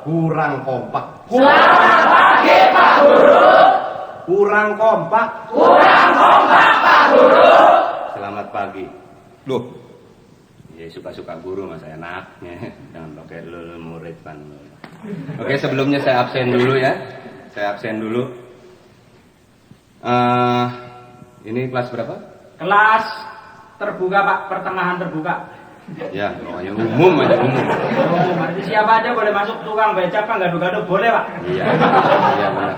Kurang kompak. Selamat pagi Pak Guru. Kurang kompak. Kurang kompak Pak Guru. Selamat pagi. Loh, ya suka-suka guru mas enaknya. Jangan pakai lul murid kan. Oke, sebelumnya saya absen dulu ya. Saya absen dulu. Ini kelas berapa? Kelas terbuka Pak, pertengahan terbuka. Ya, pokoknya umum aja umum. Berarti siapa aja boleh masuk, tukang beca apa gaduh-gaduh boleh Pak. Iya, iya benar.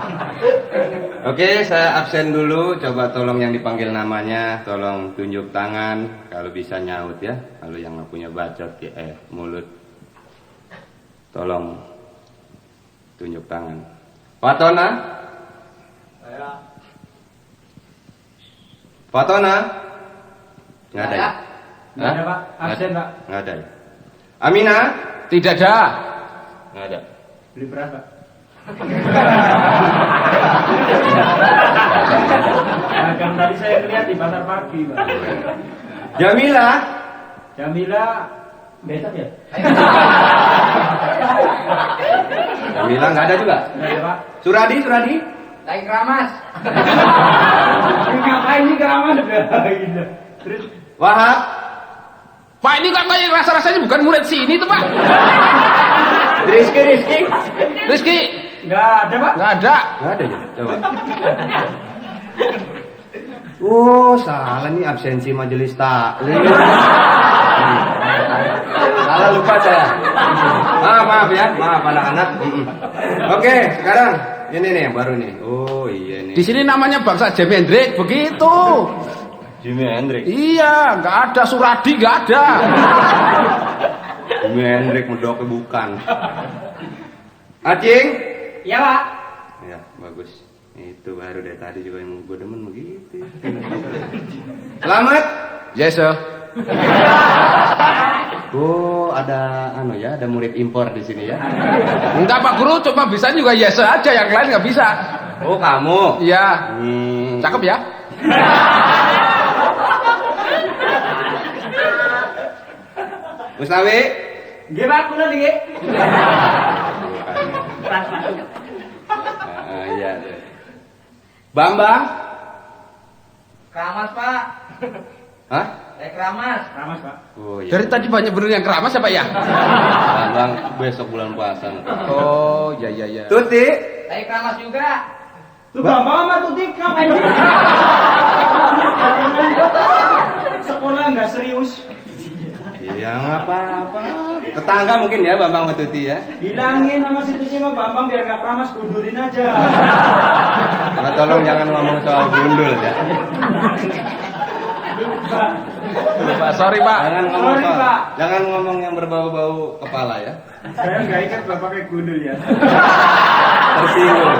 Oke, saya absen dulu. Coba tolong yang dipanggil namanya, tolong tunjuk tangan. Kalau bisa nyaut ya. Kalau yang nggak punya bacot ya, mulut. Tolong tunjuk tangan. Fatona? Saya. Fatona? Nggak ada ya? Nggak ada Pak, absen Pak. Nggak ada ya? Amina? Tidak ada. Nggak ada. Beli beras Pak. Kan tadi saya lihat di pasar pagi Pak. Jamila? Jamila besok ya? Jamila nggak ada juga? Nggak ada Pak. Suradi? Suradi? Lagi keramas. Ngapain nih keramas? Gitu. Terus Wahab? Pak, ini katanya rasa-rasanya bukan murid sini tuh Pak. Rizky? Rizky? nggak ada Pak. Nggak ada. Nggak ada ya? Coba. Oh, salah nih absensi majelis taklim. Salah lupa saya. Maaf ya, maaf anak-anak. Oke, sekarang ini nih yang baru nih. Oh iya nih. Di sini namanya bangsa Jimi Hendrix, begitu. Jimi Hendrix. Iya, nggak ada Suradi, nggak ada. Jimi Hendrix medoknya bukan. Acing? Iya Pak. Ya, bagus. Itu baru dari tadi juga yang gue demen begitu. Selamat. Yes, sir. Oh, ada ada murid impor di sini ya. Enggak Pak Guru, cuma bisa juga yes sir aja, yang lain nggak bisa. Oh, kamu. Iya. Cakep ya? Mustawi? Nggih Pak, kula nggih. Iya. Bambang? Keramas Pak. Hah? Lagi keramas. Keramas Pak. Oh iya. Dari tadi banyak bener yang keramas ya Pak ya? Bambang besok bulan puasa. Oh, ya. Tuti? Lagi keramas juga. Tuh Bambang sama Tuti ngapain sih? Sekolah nggak serius. Iya, nggak apa-apa. Tetangga mungkin ya Bambang sama Tuti ya. Bilangin sama si Tuti sama Bambang biar nggak keramas, gundurin aja. Nah, tolong jangan ngomong soal gundul ya. Pak, sorry Pak. Jangan ngomong yang berbau-bau kepala ya. Saya nggak ingat Bapak kayak gundul ya. Tersinggung.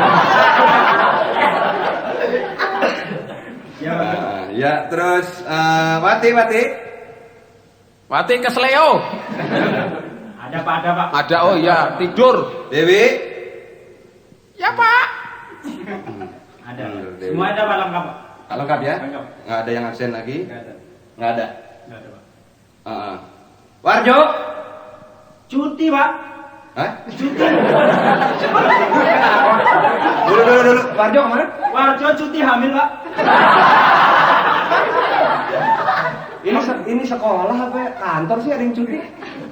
Ya Pak. Ya, terus Wati. Mati ke Sleo. Ada Pak, ada Pak. Ada, oh iya, tidur. Dewi? Ya Pak. Ada. Dewi. Semua ada Pak, lengkap Pak. Lengkap ya? Lengkap. Nggak ada yang absen lagi? Nggak ada. Nggak ada. Nggak ada Pak. Warjo? Cuti Pak. Hah? Cuti. Dulu. Warjo kemana? Warjo cuti hamil Pak. Ini sekolah apa kantor sih ada yang cuti?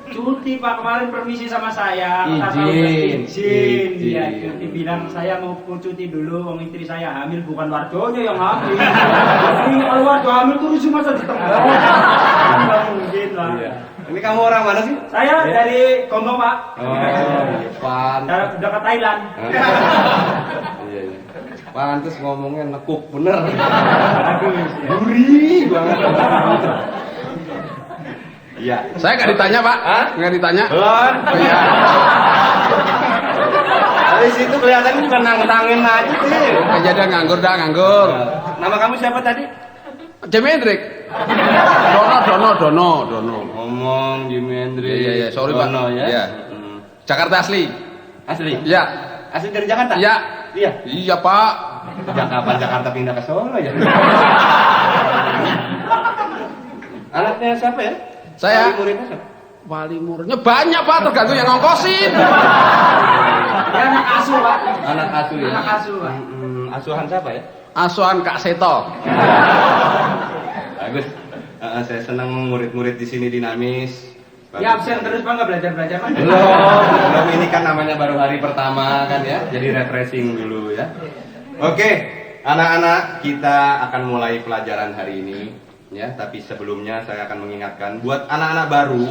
Cuti Pak, kemarin permisi sama saya. Izin. Iya, cuti bilang saya mau cuti dulu, wong istri saya hamil, bukan Warjonya yang hamil. Ini kalau Warjo hamil tuh rusuh masa di tengah. Nggak mungkin lah. Iya. Ini kamu orang mana sih? Saya dari Kongo Pak. Oh, pan. Dekat Thailand. Iya. Pantes ngomongnya nekuk bener. Aduh, Gurih banget. Iya. Saya nggak ditanya Pak. Hah? Nggak ditanya. Belum. Oh, iya. Dari situ kelihatan bukan nangin aja sih. Aja dah nganggur. Nama kamu siapa tadi? Jimi Hendrix. Dono. Ngomong Jimi Hendrix. Iya, sorry Pak. Dono, ya. Iya. Jakarta asli. Asli? Iya. Asli dari Jakarta? Iya. Iya. Iya Pak. Sejak kapan Jakarta pindah ke Solo ya? Anaknya siapa ya? Saya. Muridnya siapa? Wali muridnya banyak Pak, tergantung yang ngongkosin. Dia anak asuh, Pak. Anak asuh ya. Anak asuh, Pak. Asuhan siapa ya? Asuhan Kak Seto. Bagus. Saya senang murid-murid di sini dinamis. Ya absen terus Pak, nggak belajar-belajar Pak. Belum ini kan namanya baru hari pertama kan ya. Jadi refreshing dulu ya. Oke, anak-anak, kita akan mulai pelajaran hari ini ya, tapi sebelumnya saya akan mengingatkan buat anak-anak baru,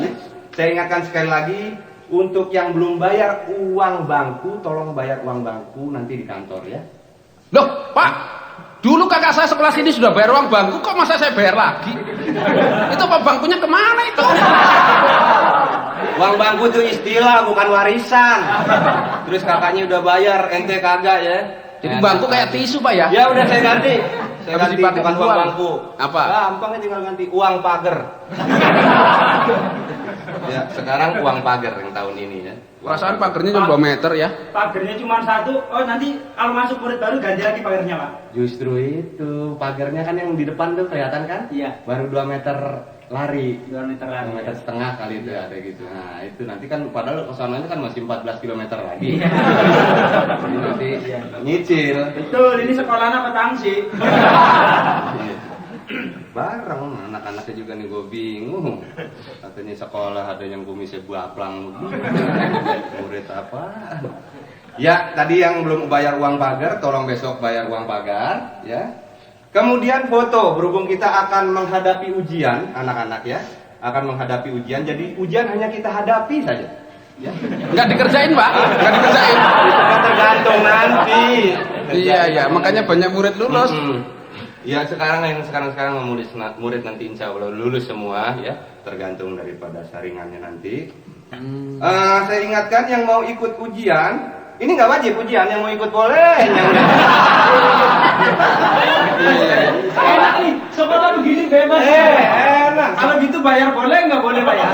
saya ingatkan sekali lagi untuk yang belum bayar uang bangku, tolong bayar uang bangku nanti di kantor ya. Loh, Pak, dulu kakak saya sebelah sini sudah bayar uang bangku, kok masa saya bayar lagi? Itu Pak, bangkunya kemana itu? Uang bangku itu istilah, bukan warisan. Terus kakaknya udah bayar, ente kagak ya. Jadi bangku kayak tisu, Pak ya? Ya udah saya ganti. Saya Habis ganti dipakai bukan uang dibuang. bangku. Apa? Gampangnya tinggal ganti uang pagar. Ya, sekarang uang pagar yang tahun ini ya. Perasaan pagernya cuma 2 meter ya. Pagernya cuma 1. Oh, nanti kalau masuk murid baru ganti lagi pagernya, Pak. Justru itu, pagarnya kan yang di depan tuh kelihatan kan? Iya. Baru 2 meter lari. 2 meter 2 lagi. meter setengah kali itu ada gitu. Nah, itu nanti kan padahal kesananya kan masih 14 km lagi. Iya. Jadi nanti nyicil. Betul, ini sekolahnya petang sih. Bareng anak-anaknya juga nih, gue bingung. Katanya sekolah ada yang kumisnya baplang. Murid apa? Ya, tadi yang belum bayar uang pagar, tolong besok bayar uang pagar ya. Kemudian foto, berhubung kita akan menghadapi ujian, anak-anak ya, akan menghadapi ujian. Jadi ujian hanya kita hadapi saja. Ya. Nggak dikerjain, Pak. Nggak dikerjain. Itu kan tergantung nanti. Iya, iya. Makanya banyak murid lulus. Ya sekarang murid nanti insya Allah lulus semua ya, tergantung daripada saringannya nanti. Saya ingatkan yang mau ikut ujian, ini nggak wajib ujian, yang mau ikut boleh. Enak nih, sekolah begini bebas. Enak. Kalau gitu bayar boleh nggak boleh bayar?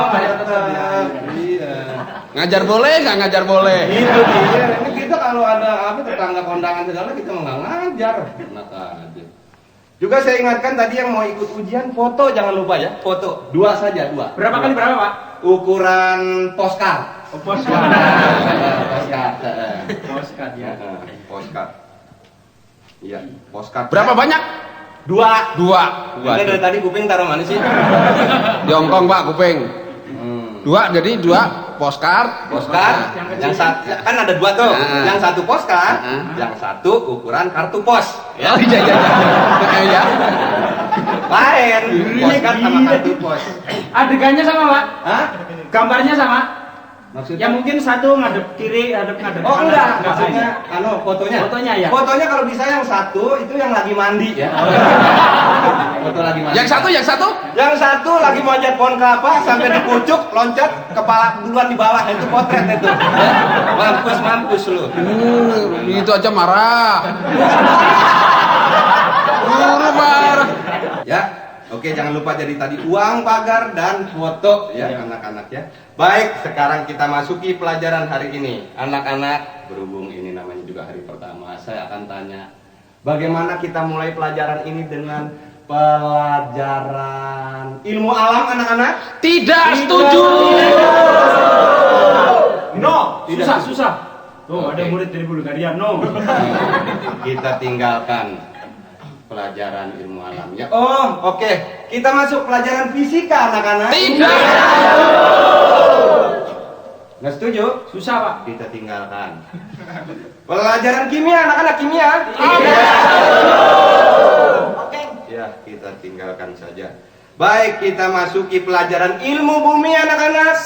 Bayar tetap. Iya. Ngajar boleh, nggak ngajar boleh. Itu dia. Ini kita kalau ada apa tetangga kondangan segala kita mau nggak ngajar. Enak aja. Juga saya ingatkan tadi yang mau ikut ujian foto jangan lupa ya, foto 2 saja 2. Berapa kali berapa, Pak? Ukuran postcard. Oh, postcard. Postcard. Postcard ya. Postcard. Iya, postcard. Berapa banyak? 2. 2. Ini dari tadi kuping taruh mana sih? Di Hongkong, Pak, kuping. 2, jadi 2 postcard. Postcard. Yang satu kan ada 2 tuh. Yang satu postcard, yang satu ukuran kartu pos. Oh iya, iya, iya. Ya. Lain. Postcard sama kartu pos. Adegannya sama, Pak? Hah? Gambarnya sama? Maksudnya? Ya mungkin satu ngadep kiri, ngadep Oh kanan. enggak, maksudnya fotonya. Fotonya ya. Fotonya kalau bisa yang satu itu yang lagi mandi ya. Foto lagi mandi. Yang satu? Yang satu lagi manjat pohon kelapa sampai dipucuk, loncat, kepala duluan di bawah, itu potret itu. Mampus lu. Itu aja marah. Guru marah. Ya. Oke, jangan lupa jadi tadi uang pagar dan foto ya anak-anak ya. Baik, sekarang kita masuki pelajaran hari ini. Anak-anak, berhubung ini namanya juga hari pertama, saya akan tanya, bagaimana kita mulai pelajaran ini dengan pelajaran ilmu alam anak-anak? Tidak setuju. No, Susah. Tuh, ada murid dari Bulgaria, no. Kita tinggalkan pelajaran ilmu alam ya. Oh, oke. Kita masuk pelajaran fisika anak-anak. Tidak. Nggak setuju? Susah, Pak. Kita tinggalkan. Pelajaran kimia anak-anak, kimia. Ya, kita tinggalkan saja. Baik, kita masuki pelajaran ilmu bumi anak-anak.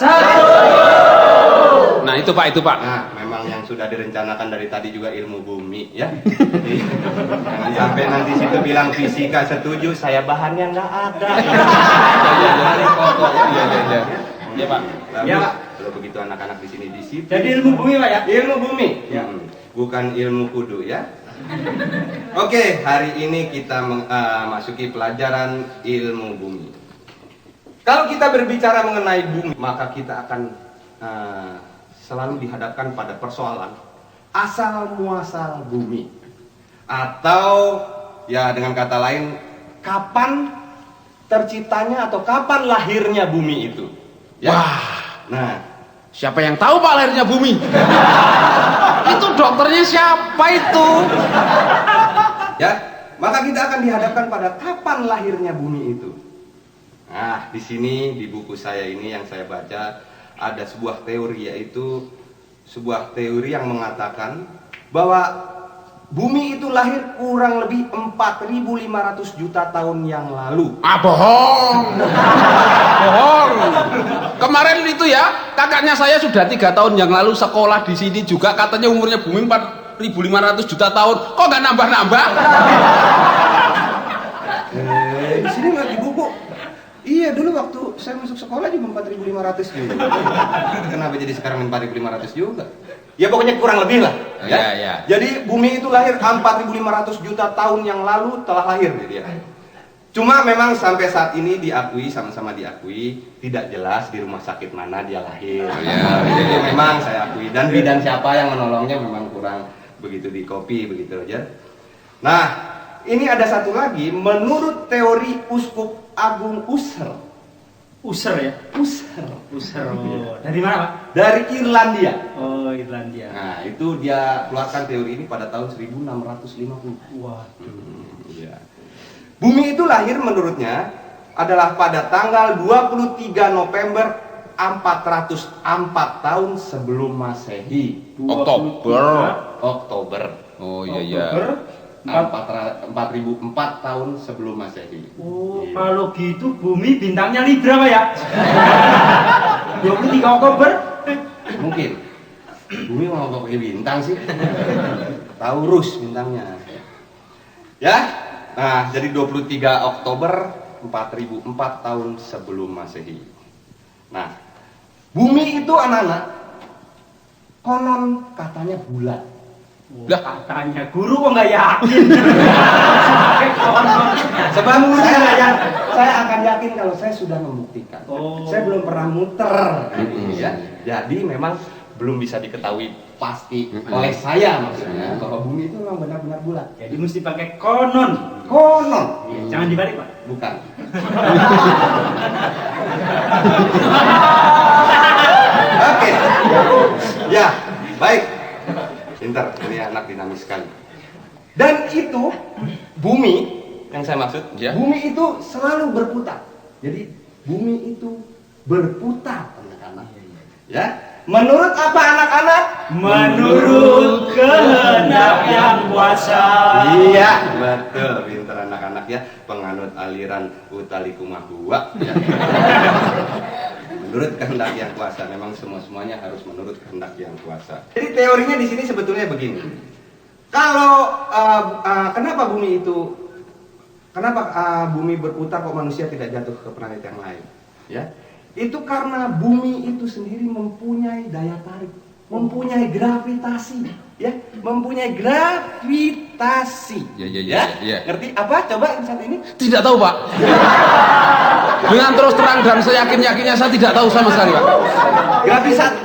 Nah, itu Pak. Nah, memang yang sudah direncanakan dari tadi juga ilmu bumi ya. Jadi, jangan sampai nanti situ bilang fisika setuju, saya bahannya nggak ada. Dari foto ya. Iya, Pak. Bagus. Ya, Pak. Kalau begitu anak-anak di sini disiplin. Jadi ilmu bumi, Pak ya? Ilmu bumi. Ya. Bukan ilmu kudu ya. Oke, hari ini kita masuki pelajaran ilmu bumi. Kalau kita berbicara mengenai bumi, maka kita akan selalu dihadapkan pada persoalan asal muasal bumi, atau ya dengan kata lain, kapan terciptanya atau kapan lahirnya bumi itu. Ya? Wah. Nah, Siapa yang tahu Pak lahirnya bumi? Itu dokternya siapa itu? Ya, maka kita akan dihadapkan pada kapan lahirnya bumi itu. Nah, di sini di buku saya ini yang saya baca ada sebuah teori, yaitu sebuah teori yang mengatakan bahwa bumi itu lahir kurang lebih 4.500 juta tahun yang lalu. Ah, bohong. Bohong. Kemarin itu ya, kakaknya saya sudah 3 tahun yang lalu sekolah di sini juga, katanya umurnya bumi 4.500 juta tahun. Kok nggak nambah-nambah? Di sini nggak di buku. Iya, dulu waktu saya masuk sekolah juga 4.500 juga. Kenapa jadi sekarang 4.500 juga? Ya pokoknya kurang lebih lah. Ya, ya. Jadi bumi itu lahir 4.500 juta tahun yang lalu telah lahir gitu ya. Cuma memang sampai saat ini diakui, sama-sama diakui, tidak jelas di rumah sakit mana dia lahir. Ya, Jadi memang saya akui, dan bidan siapa yang menolongnya memang kurang begitu di copy begitu aja. Nah, ini ada satu lagi, menurut teori Uskup Agung Husserl. User ya? Husserl. User. Dari mana, Pak? Dari Irlandia. Oh, Irlandia. Nah, itu dia keluarkan teori ini pada tahun 1650. Wah. Iya. Bumi itu lahir menurutnya adalah pada tanggal 23 November 404 tahun sebelum Masehi. Oktober. Oh iya iya. 4.004 tahun sebelum Masehi. Oh, Iya. kalau gitu bumi bintangnya Libra, Pak ya? 23 Oktober. Mungkin. Bumi mau pakai bintang sih. Taurus bintangnya. Ya. Nah, jadi 23 Oktober 4004 tahun sebelum Masehi. Nah, bumi itu anak-anak konon katanya bulat. Lah, katanya guru kok nggak yakin. Sebab saya akan yakin kalau saya sudah membuktikan. Oh. Saya belum pernah muter ya. Jadi memang belum bisa diketahui pasti oleh saya maksudnya bahwa bumi itu memang benar-benar bulat. Jadi mesti pakai konon. Konon. Jangan dibalik, Pak. Bukan. Oke. Ya, baik. Pintar, ini anak dinamis sekali. Dan itu bumi yang saya maksud, Ya. bumi itu selalu berputar. Jadi bumi itu berputar, anak-anak. Ya. Menurut apa anak-anak? Menurut kehendak yang kuasa. Iya, betul, pintar anak-anak ya, penganut aliran Utalikumahua. Ya. Menurut kehendak yang kuasa, memang semuanya harus menurut kehendak yang kuasa. Jadi teorinya di sini sebetulnya begini. Kalau kenapa bumi itu, kenapa bumi berputar kok manusia tidak jatuh ke planet yang lain? Ya, itu karena bumi itu sendiri mempunyai daya tarik, mempunyai gravitasi, ya, mempunyai gravitasi. Ya. Ngerti apa? Coba yang satu ini. Tidak tahu, Pak. Dengan terus terang dan seyakin-yakinnya saya tidak tahu sama sekali, Pak.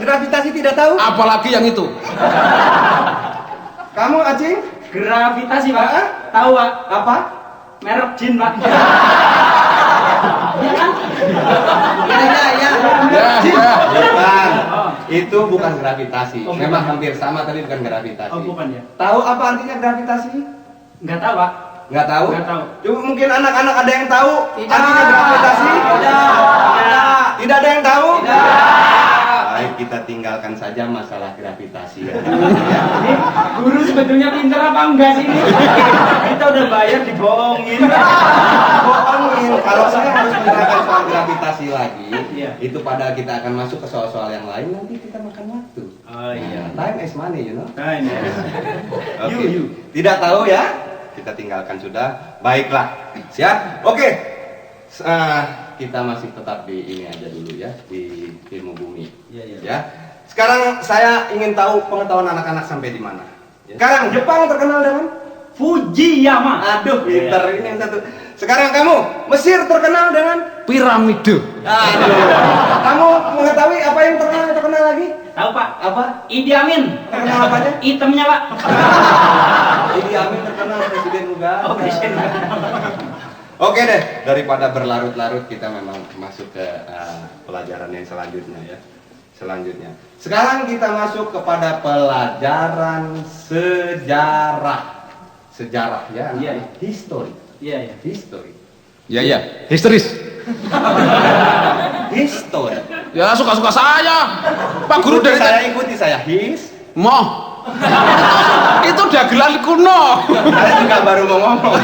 Gravitasi tidak tahu? Apalagi yang itu. Kamu Acing? Gravitasi, Pak. Tahu, Pak? Apa? Merek jin, Pak. Ya. Ya. Bukan. Itu bukan gravitasi. Memang hampir sama tapi bukan gravitasi. Oh, bukan ya? Tahu apa artinya gravitasi? Nggak tahu, Pak. Nggak tahu? Nggak tahu. Coba mungkin anak-anak ada yang tahu artinya gravitasi? Tidak ada yang tahu? Baik, kita tinggalkan saja masalah gravitasi ya. Ini guru sebetulnya pinter apa enggak sih ini? Kita udah bayar dibohongin. Bohongin. Kalau saya harus menerangkan soal gravitasi lagi, Iya. itu pada kita akan masuk ke soal-soal yang lain, nanti kita makan waktu. Oh iya. Time is money, you know. Nah, ini. Oke. You. Tidak tahu ya? Kita tinggalkan sudah. Baiklah. Siap? Oke. Kita masih tetap di ini aja dulu ya, di ilmu bumi. Iya. Ya. Sekarang saya ingin tahu pengetahuan anak-anak sampai di mana. Ya. Sekarang Jepang terkenal dengan Fujiyama. aduh, pinter ini yang satu. Sekarang kamu, Mesir terkenal dengan Piramide. aduh. Kamu mengetahui apa yang terkenal lagi? Tahu, Pak? Apa? Idi Amin. Terkenal apa aja? Itemnya, Pak. Idi Amin terkenal Presiden Uganda. Oh, Presiden. Oke deh, daripada berlarut-larut kita memang masuk ke pelajaran yang selanjutnya ya. selanjutnya. Sekarang kita masuk kepada pelajaran sejarah. Sejarah ya, Iya. history. Iya, iya. History. Ya ya, histeris. History. Ya suka-suka saya. Pak Guru dari tadi. Ikuti saya. Moh. Itu dagelan kuno. Saya juga baru mau ngomong.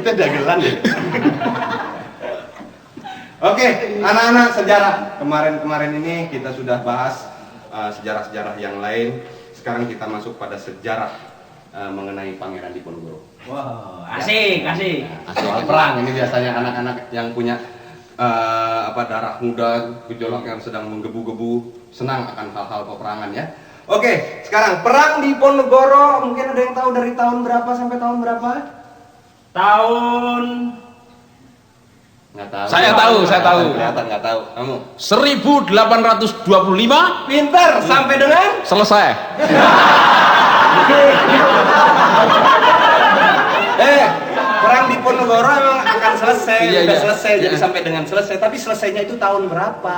Itu dagelan ya. Oke, anak-anak sejarah. Kemarin-kemarin ini kita sudah bahas sejarah-sejarah yang lain. Sekarang kita masuk pada sejarah mengenai Pangeran Diponegoro. Wow, asik, asik. Nah, soal perang ini biasanya anak-anak yang punya darah muda, gejolak yang sedang menggebu-gebu, senang akan hal-hal peperangan ya. Oke, sekarang perang Diponegoro, mungkin ada yang tahu dari tahun berapa sampai tahun berapa? Tahun Nggak tahu. Saya tahu, saya tahu. Kelihatan nggak tahu. Kamu? 1825 Pinter sampai dengan? selesai. Perang Diponegoro emang akan selesai, Iya, udah iya. selesai, jadi Iya. sampai dengan selesai. Tapi selesainya itu tahun berapa?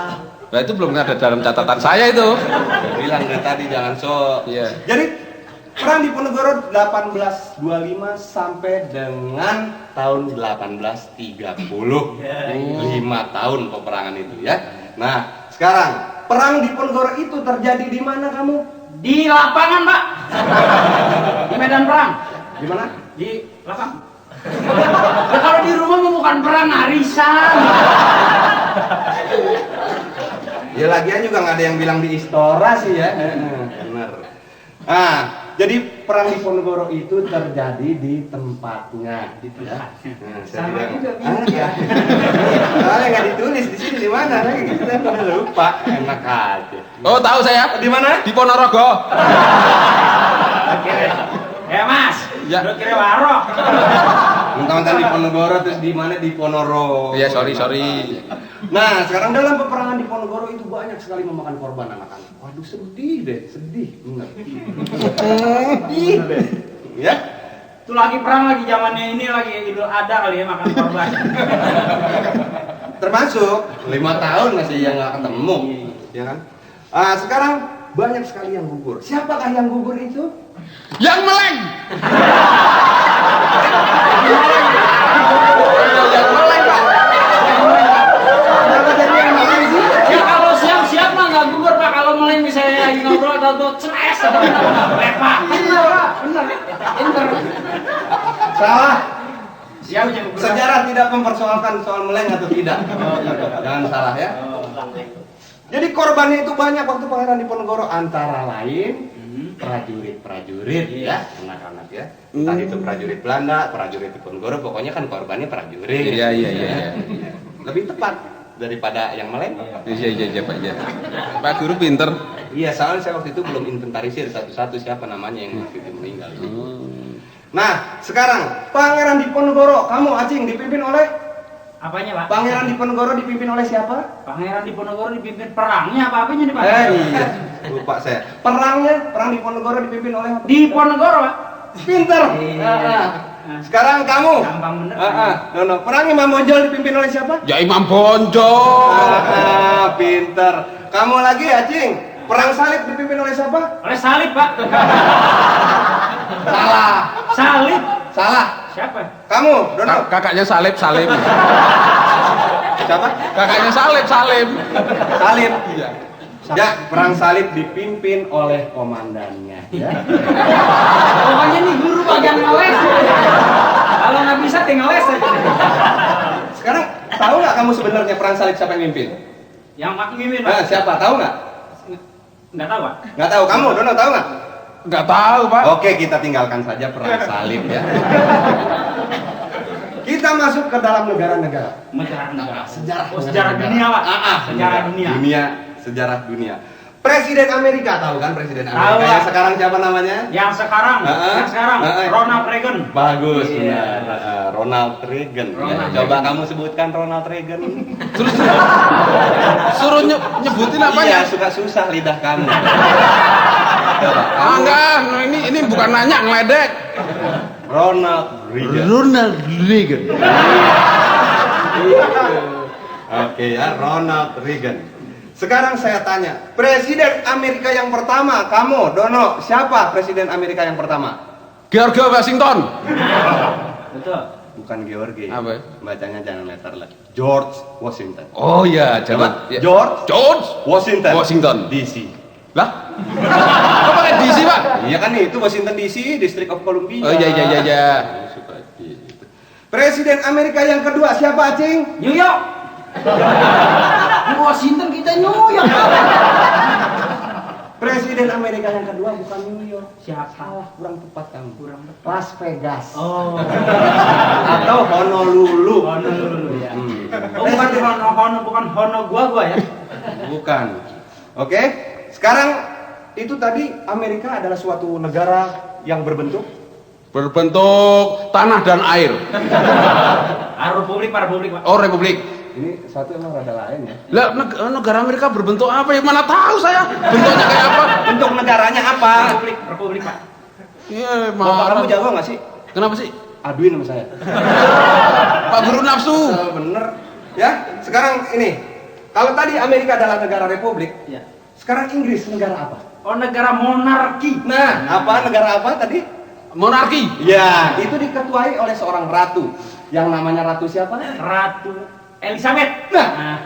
Nah itu belum ada dalam catatan saya itu. Saya bilang dari tadi jangan sok. Iya. Jadi perang Diponegoro 1825 sampai dengan tahun 1830. 5 tahun peperangan itu ya. Nah, sekarang perang Diponegoro itu terjadi di mana kamu? di lapangan, Pak. Di medan perang. Di mana? Di lapangan. Ya, kalau di rumah mah bukan perang, arisan. Ya lagian juga nggak ada yang bilang di Istora sih ya. Benar. Nah, jadi perang Diponegoro itu terjadi di tempatnya, gitu ya. Nah, Sama bilang, juga, ya. Soalnya nggak ditulis di sini di mana, kita udah lupa. Enak aja. Oh tahu saya. Di mana? Di Ponorogo. Ya, Mas. Ya. Lu kira warok. Mentang-mentang di Ponorogo terus di mana di Ponorogo. Iya sorry. Nah, sekarang dalam peperangan di Ponorogo itu banyak sekali memakan korban anak-anak. Waduh, sedih deh, sedih. Benar. Sedih deh. Ya? Itu lagi perang, lagi zamannya ini, lagi Idul Adha kali ya, makan korban. Termasuk 5 tahun masih yang nggak ketemu, ya kan? Sekarang banyak sekali yang gugur. Siapakah yang gugur itu? Yang meleng. Yang meleng, Pak. Kenapa jadi yang meleng sih? Ya kalau siap-siap mah nggak gugur, Pak. Kalau mulai misalnya lagi ngobrol atau ceres atau lepak. Bener, Pak. Bener. Pinter. Salah. Siap yang gugur. Sejarah tidak mempersoalkan soal meleng atau tidak. Jangan salah ya. Jadi korbannya itu banyak waktu Pangeran Diponegoro, antara lain prajurit-prajurit ya, anak-anak ya. Entah itu prajurit Belanda, prajurit Diponegoro, pokoknya kan korbannya prajurit. Iya. Lebih tepat daripada yang meleng. Iya Pak ya. Pak Guru pinter. Iya, soalnya saya waktu itu belum inventarisir satu-satu siapa namanya yang waktu itu meninggal. Nah, sekarang Pangeran Diponegoro, kamu Acing dipimpin oleh Apanya, Pak? Pangeran Diponegoro dipimpin oleh siapa? Pangeran Diponegoro dipimpin perangnya, apa-apanya nih, Pak? Iya, lupa saya. Perang Diponegoro dipimpin oleh apa? Diponegoro, Pak. Pinter. Sekarang kamu. Gampang bener. Perang Imam Bonjol dipimpin oleh siapa? Ya Imam Bonjol. Pinter. Kamu lagi Acing. Perang Salib dipimpin oleh siapa? Oleh Salib, Pak. Salah. Salib. Salah. Siapa? Kamu, Dono. Kakaknya Salim. Siapa? Kakaknya Salim. Salib. Iya. Ya, perang Salib dipimpin oleh komandannya. Ya. Pokoknya nih guru bagian ngeles. Kalau nggak bisa tinggal les aja. Sekarang tahu nggak kamu sebenarnya perang Salib siapa yang mimpin? Yang mak mimin, Pak. Siapa? Tahu nggak? Nggak tahu, Pak. Nggak tahu. Kamu, Dono, tahu nggak? Nggak tahu Pak. Oke, kita tinggalkan saja perang Salib ya. Kita masuk ke dalam negara-negara. Negara. Sejarah. Oh, sejarah dunia, Pak. Sejarah dunia. Sejarah dunia. Presiden Amerika tahu kan Presiden Amerika Tahu, yang Pak. sekarang siapa namanya? Yang sekarang, Ronald Reagan. Bagus, Iya. benar. Ronald Reagan. Ronald Ya, coba kamu sebutkan Ronald Reagan. Terus suruh nyebutin Iya, apanya? suka susah lidah kamu. Coba. Enggak, ini bukan nanya, ngeledek. Ronald Reagan. Ronald Reagan. Oke ya, Ronald Reagan. Sekarang saya tanya, Presiden Amerika yang pertama, kamu, Dono, siapa Presiden Amerika yang pertama? George Washington. Betul. Bukan George. Apa? Bacanya jangan letter lah. George Washington. Oh iya, jangan. Coba. George Washington. Washington. DC. Lah? Kok pakai DC, Pak? Iya kan itu Washington DC, District of Columbia. Oh iya. Suka gitu. Presiden Amerika yang kedua siapa, Acing? New York. Di Washington kita New York. Presiden Amerika yang kedua bukan New York. Siapa? Salah, kurang tepat kamu. Kurang tepat. Las Vegas. Oh. Atau Honolulu. Honolulu ya. Oh, Presiden- bukan Hono gua ya. Bukan. Oke. Sekarang itu tadi Amerika adalah suatu negara yang berbentuk Berbentuk tanah dan air. Republik, Pak. Oh, republik. ini satu emang rada lain ya. Lah, negara Amerika berbentuk apa ya? Mana tahu saya bentuknya kayak apa? Bentuk negaranya apa? Republik, Pak. Iya, Bapak kamu jago nggak sih? Kenapa sih? Aduin sama saya. Pak Guru nafsu. Bener. Ya. Sekarang ini, kalau tadi Amerika adalah negara republik, Ya. sekarang Inggris negara apa? Oh, negara monarki. Nah, apa negara apa tadi? Monarki. Ya, itu diketuai oleh seorang ratu. Yang namanya ratu siapa? Ratu Elizabeth. Nah.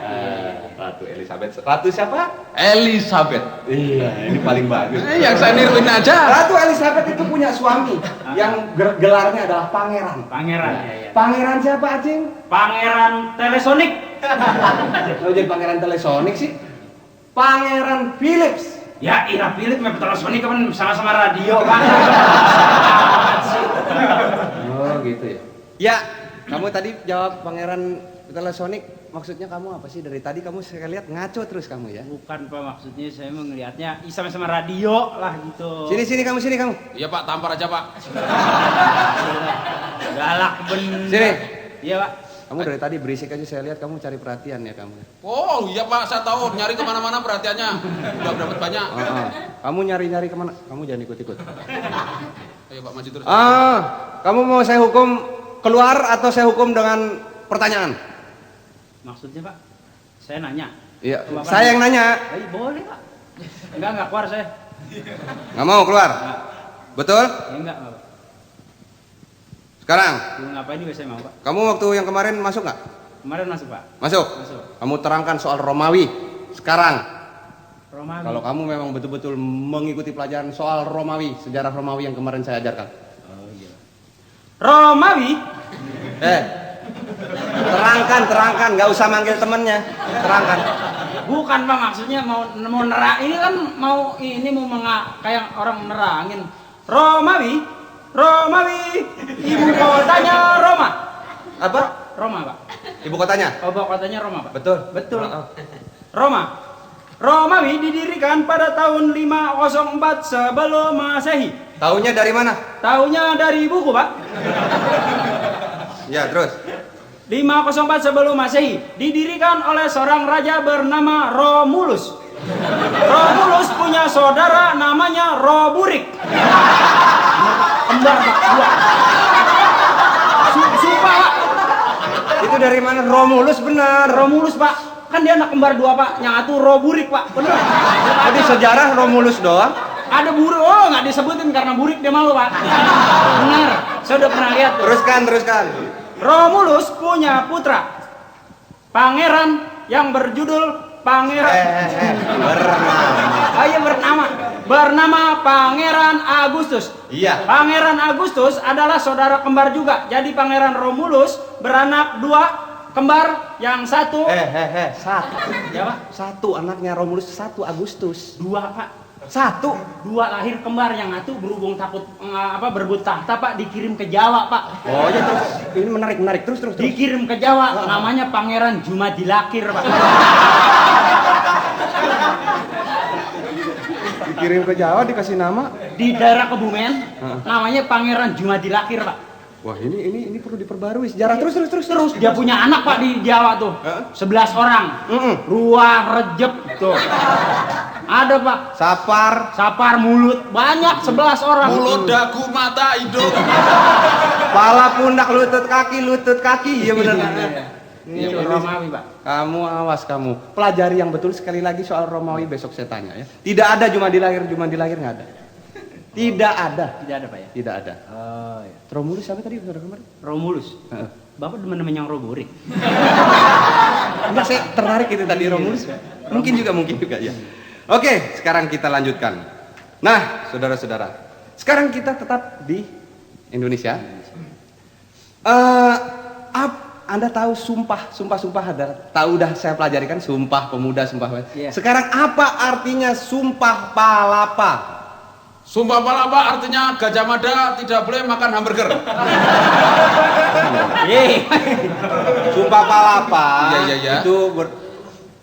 Ratu Elizabeth. Ratu siapa? Elizabeth. Iya, ini paling bagus. Yang saya niruin aja. Ratu Elizabeth itu punya suami yang gelarnya adalah pangeran. Pangeran. Nah, Ya. Pangeran siapa, Acing? Pangeran Telesonic. Kalau jadi pangeran Telesonic sih? Pangeran Philips. Ya, Ira Philip sama Telesonic kan sama-sama radio, Pak. Oh, gitu ya. Ya, kamu tadi jawab pangeran Telesonic. Maksudnya kamu apa sih? Dari tadi kamu saya lihat ngaco terus kamu ya. Bukan, Pak, maksudnya saya mau ngelihatnya sama-sama radio lah gitu. Sini kamu. Iya, Pak, tampar aja, Pak. Galak bener. Sini. Iya, Pak. Kamu dari tadi berisik aja, saya lihat kamu cari perhatian ya kamu. Oh, iya, Pak, saya tahu nyari kemana-mana perhatiannya. Udah dapat banyak. Kamu nyari kemana? Kamu jangan ikut-ikut. Ayo, Pak, maju terus. Kamu mau saya hukum keluar atau saya hukum dengan pertanyaan? Maksudnya, Pak, saya nanya. Iya, Bapak saya yang nanya. Boleh, Pak. Enggak keluar saya. Nggak mau keluar? Betul? Ya, enggak, Pak. Sekarang, Mau ngapain juga saya mau, Pak. kamu waktu yang kemarin masuk nggak? Kemarin masuk, Pak. Masuk? Masuk. Kamu terangkan soal Romawi. Sekarang, Romawi. kalau kamu memang betul-betul mengikuti pelajaran soal Romawi, sejarah Romawi yang kemarin saya ajarkan. Oh, iya. Romawi. Terangkan, nggak usah manggil temennya. Terangkan. Bukan, Pak, maksudnya mau nerang. Ini kan mau kayak orang nerangin. Romawi, ibu kotanya Roma. Apa? Roma, Pak. Ibu kotanya? Ibu kotanya Roma, Pak. Betul. Betul. Romawi didirikan pada tahun 504 sebelum Masehi. Tahunya dari mana? Tahunya dari buku, Pak. Ya, terus. 504 sebelum Masehi didirikan oleh seorang raja bernama Romulus. Romulus punya saudara namanya Roburik. Kembar, Pak, dua. Sumpah, Pak. Itu dari mana? Romulus benar. Romulus, Pak. Kan dia anak kembar dua, Pak. Yang satu Roburik, Pak. Bener. Jadi sejarah Romulus doang. Ada burik. Oh, nggak disebutin karena burik dia malu, Pak. Benar. Saya udah pernah lihat tuh. Teruskan. Romulus punya putra pangeran yang berjudul Pangeran bernama Pangeran Agustus. Iya. Pangeran Agustus adalah saudara kembar juga. Jadi Pangeran Romulus beranak dua kembar, yang satu Satu. ya, Pak? Satu anaknya Romulus, 1 Agustus. Dua, Pak. 1. Dua lahir kembar, yang satu berhubung takut berebut tahta, Pak, dikirim ke Jawa, Pak. Oh ya, terus. Ini menarik. Terus. Dikirim ke Jawa, namanya Pangeran Jumadilakir, Pak. Dikirim ke Jawa dikasih nama. Di daerah Kebumen, namanya Pangeran Jumadilakir, Pak. Wah, ini perlu diperbarui sejarah. Terus. Terus dia punya anak, Pak, di Jawa tuh. 11 orang. Ruah, Rejep tuh. Ada, Pak. Sapar, Mulut, banyak 11 orang. Mulut, dagu, mata, hidung. Pala, pundak, lutut, kaki. Iya benar. Ini Ini- Romawi, Pak. Kamu awas kamu. Pelajari yang betul sekali lagi soal Romawi besok saya tanya ya. Tidak ada cuma di lahir nggak ada. Tidak ada. Tidak ada, Pak ya? Tidak ada. Oh, ya. Romulus siapa tadi saudara kemarin? Romulus. Heeh. Bapak teman-teman yang Robore. Enggak, saya tertarik itu tadi Romulus. Mungkin juga ya. Oke, sekarang kita lanjutkan. Nah, saudara-saudara, sekarang kita tetap di Indonesia. Anda tahu sumpah ada. Tahu dah saya pelajari kan Sumpah Pemuda, Sumpah. Iya. Sekarang apa artinya Sumpah Palapa? Sumpah Palapa artinya Gajah Mada tidak boleh makan hamburger. Sumpah Palapa Iya. itu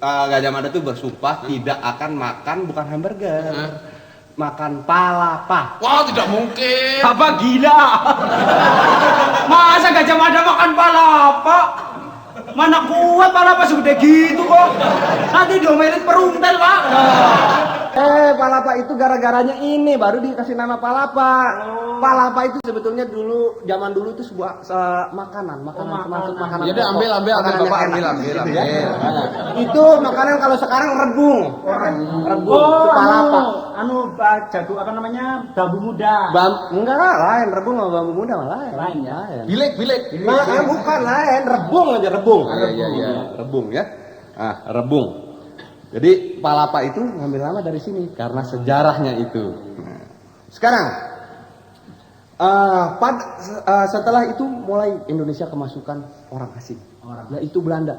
Gajah Mada itu bersumpah tidak akan makan bukan hamburger, makan palapa. Wah, tidak mungkin. Bapak gila. Masa Gajah Mada makan palapa? Mana kuat palapa segede gitu kok. Nanti diomelin peruntel, Pak. Palapa itu gara-garanya ini baru dikasih nama palapa. Palapa itu sebetulnya zaman dulu itu sebuah makanan termasuk makanan. Ya udah, ambil makanan Bapak, yang enak, ambil. gitu ya. Itu makanan kalau sekarang rebung itu palapa. Jago apa namanya? Bambu muda. Enggak lain, rebung sama bambu muda malah Lain ya? Bilik. Bukan lain, rebung aja rebung. Iya. Rebung ya. Rebung. Jadi palapa itu ngambil nama dari sini karena sejarahnya itu. Sekarang setelah itu mulai Indonesia kemasukan orang asing, yaitu Belanda.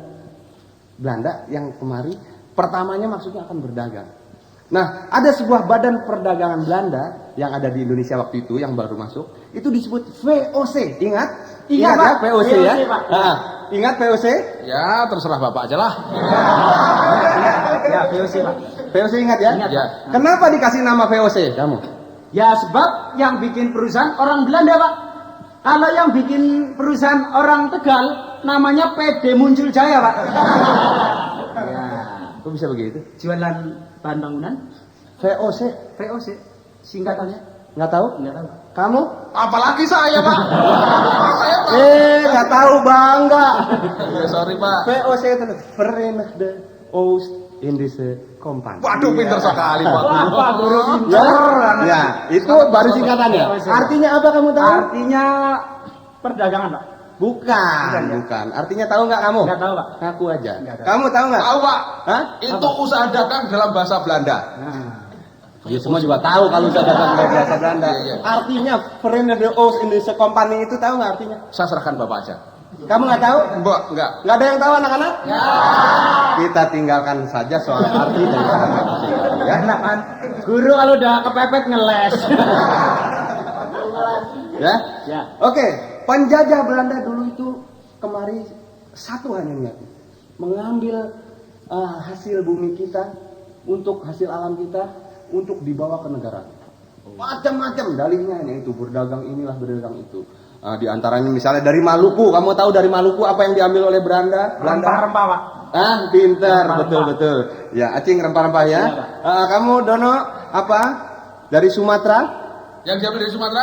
Belanda yang kemari pertamanya maksudnya akan berdagang. Nah, ada sebuah badan perdagangan Belanda yang ada di Indonesia waktu itu yang baru masuk, itu disebut VOC. Ingat Iya, ya Pak. VOC ya. VOC, Pak. Ingat VOC? Ya, terserah Bapak aja lah. Ya, VOC, Pak. VOC ingat ya? Ingat, Ya. Pak. Kenapa dikasih nama VOC kamu? Ya sebab yang bikin perusahaan orang Belanda, Pak. Kalau yang bikin perusahaan orang Tegal namanya PD Muncul Jaya, Pak. Ya, Kok bisa begitu? jualan bahan bangunan VOC? VOC singkatannya. Nggak tahu? Enggak tahu. Kamu? Apalagi saya, Pak. Saya, Pak. Nggak tahu bangga. Ya, sorry, Pak. VOC itu Verenigde Oost-Indische Compagnie. Waduh, pinter sekali, Pak. Wah, guru Ya, ya, itu baru singkatannya. Artinya apa kamu tahu? Artinya perdagangan, Pak. Bukan. Artinya tahu nggak kamu? Enggak tahu, Pak. Ngaku aja. Nggak tahu. Kamu tahu nggak? Tahu, Pak. Hah? Itu usaha dagang dalam bahasa Belanda. Nah, Ya semua juga tahu kalau sudah datang dari bahasa Belanda. Iya. Artinya Verenigde Oost-Indische Compagnie itu tahu nggak artinya? Saya serahkan Bapak aja. Kamu nggak tahu? Enggak. Nggak ada yang tahu anak-anak? Ya. Kita tinggalkan saja soal arti dan ya. enak kan? Guru kalau udah kepepet ngeles. Ya. Ya. Oke, penjajah Belanda dulu itu kemari satu hanya niat, mengambil hasil bumi kita untuk hasil alam kita untuk dibawa ke negara. Macam-macam dalihnya ini itu berdagang inilah berdagang itu. Di antaranya misalnya dari Maluku, kamu tahu dari Maluku apa yang diambil oleh Belanda? Rempah-rempah, Pak. Pinter, Rempah-rempah. betul. Ya, Acing rempah-rempah ya. Iya, Pak. Kamu Dono apa? Dari Sumatera? Yang diambil dari Sumatera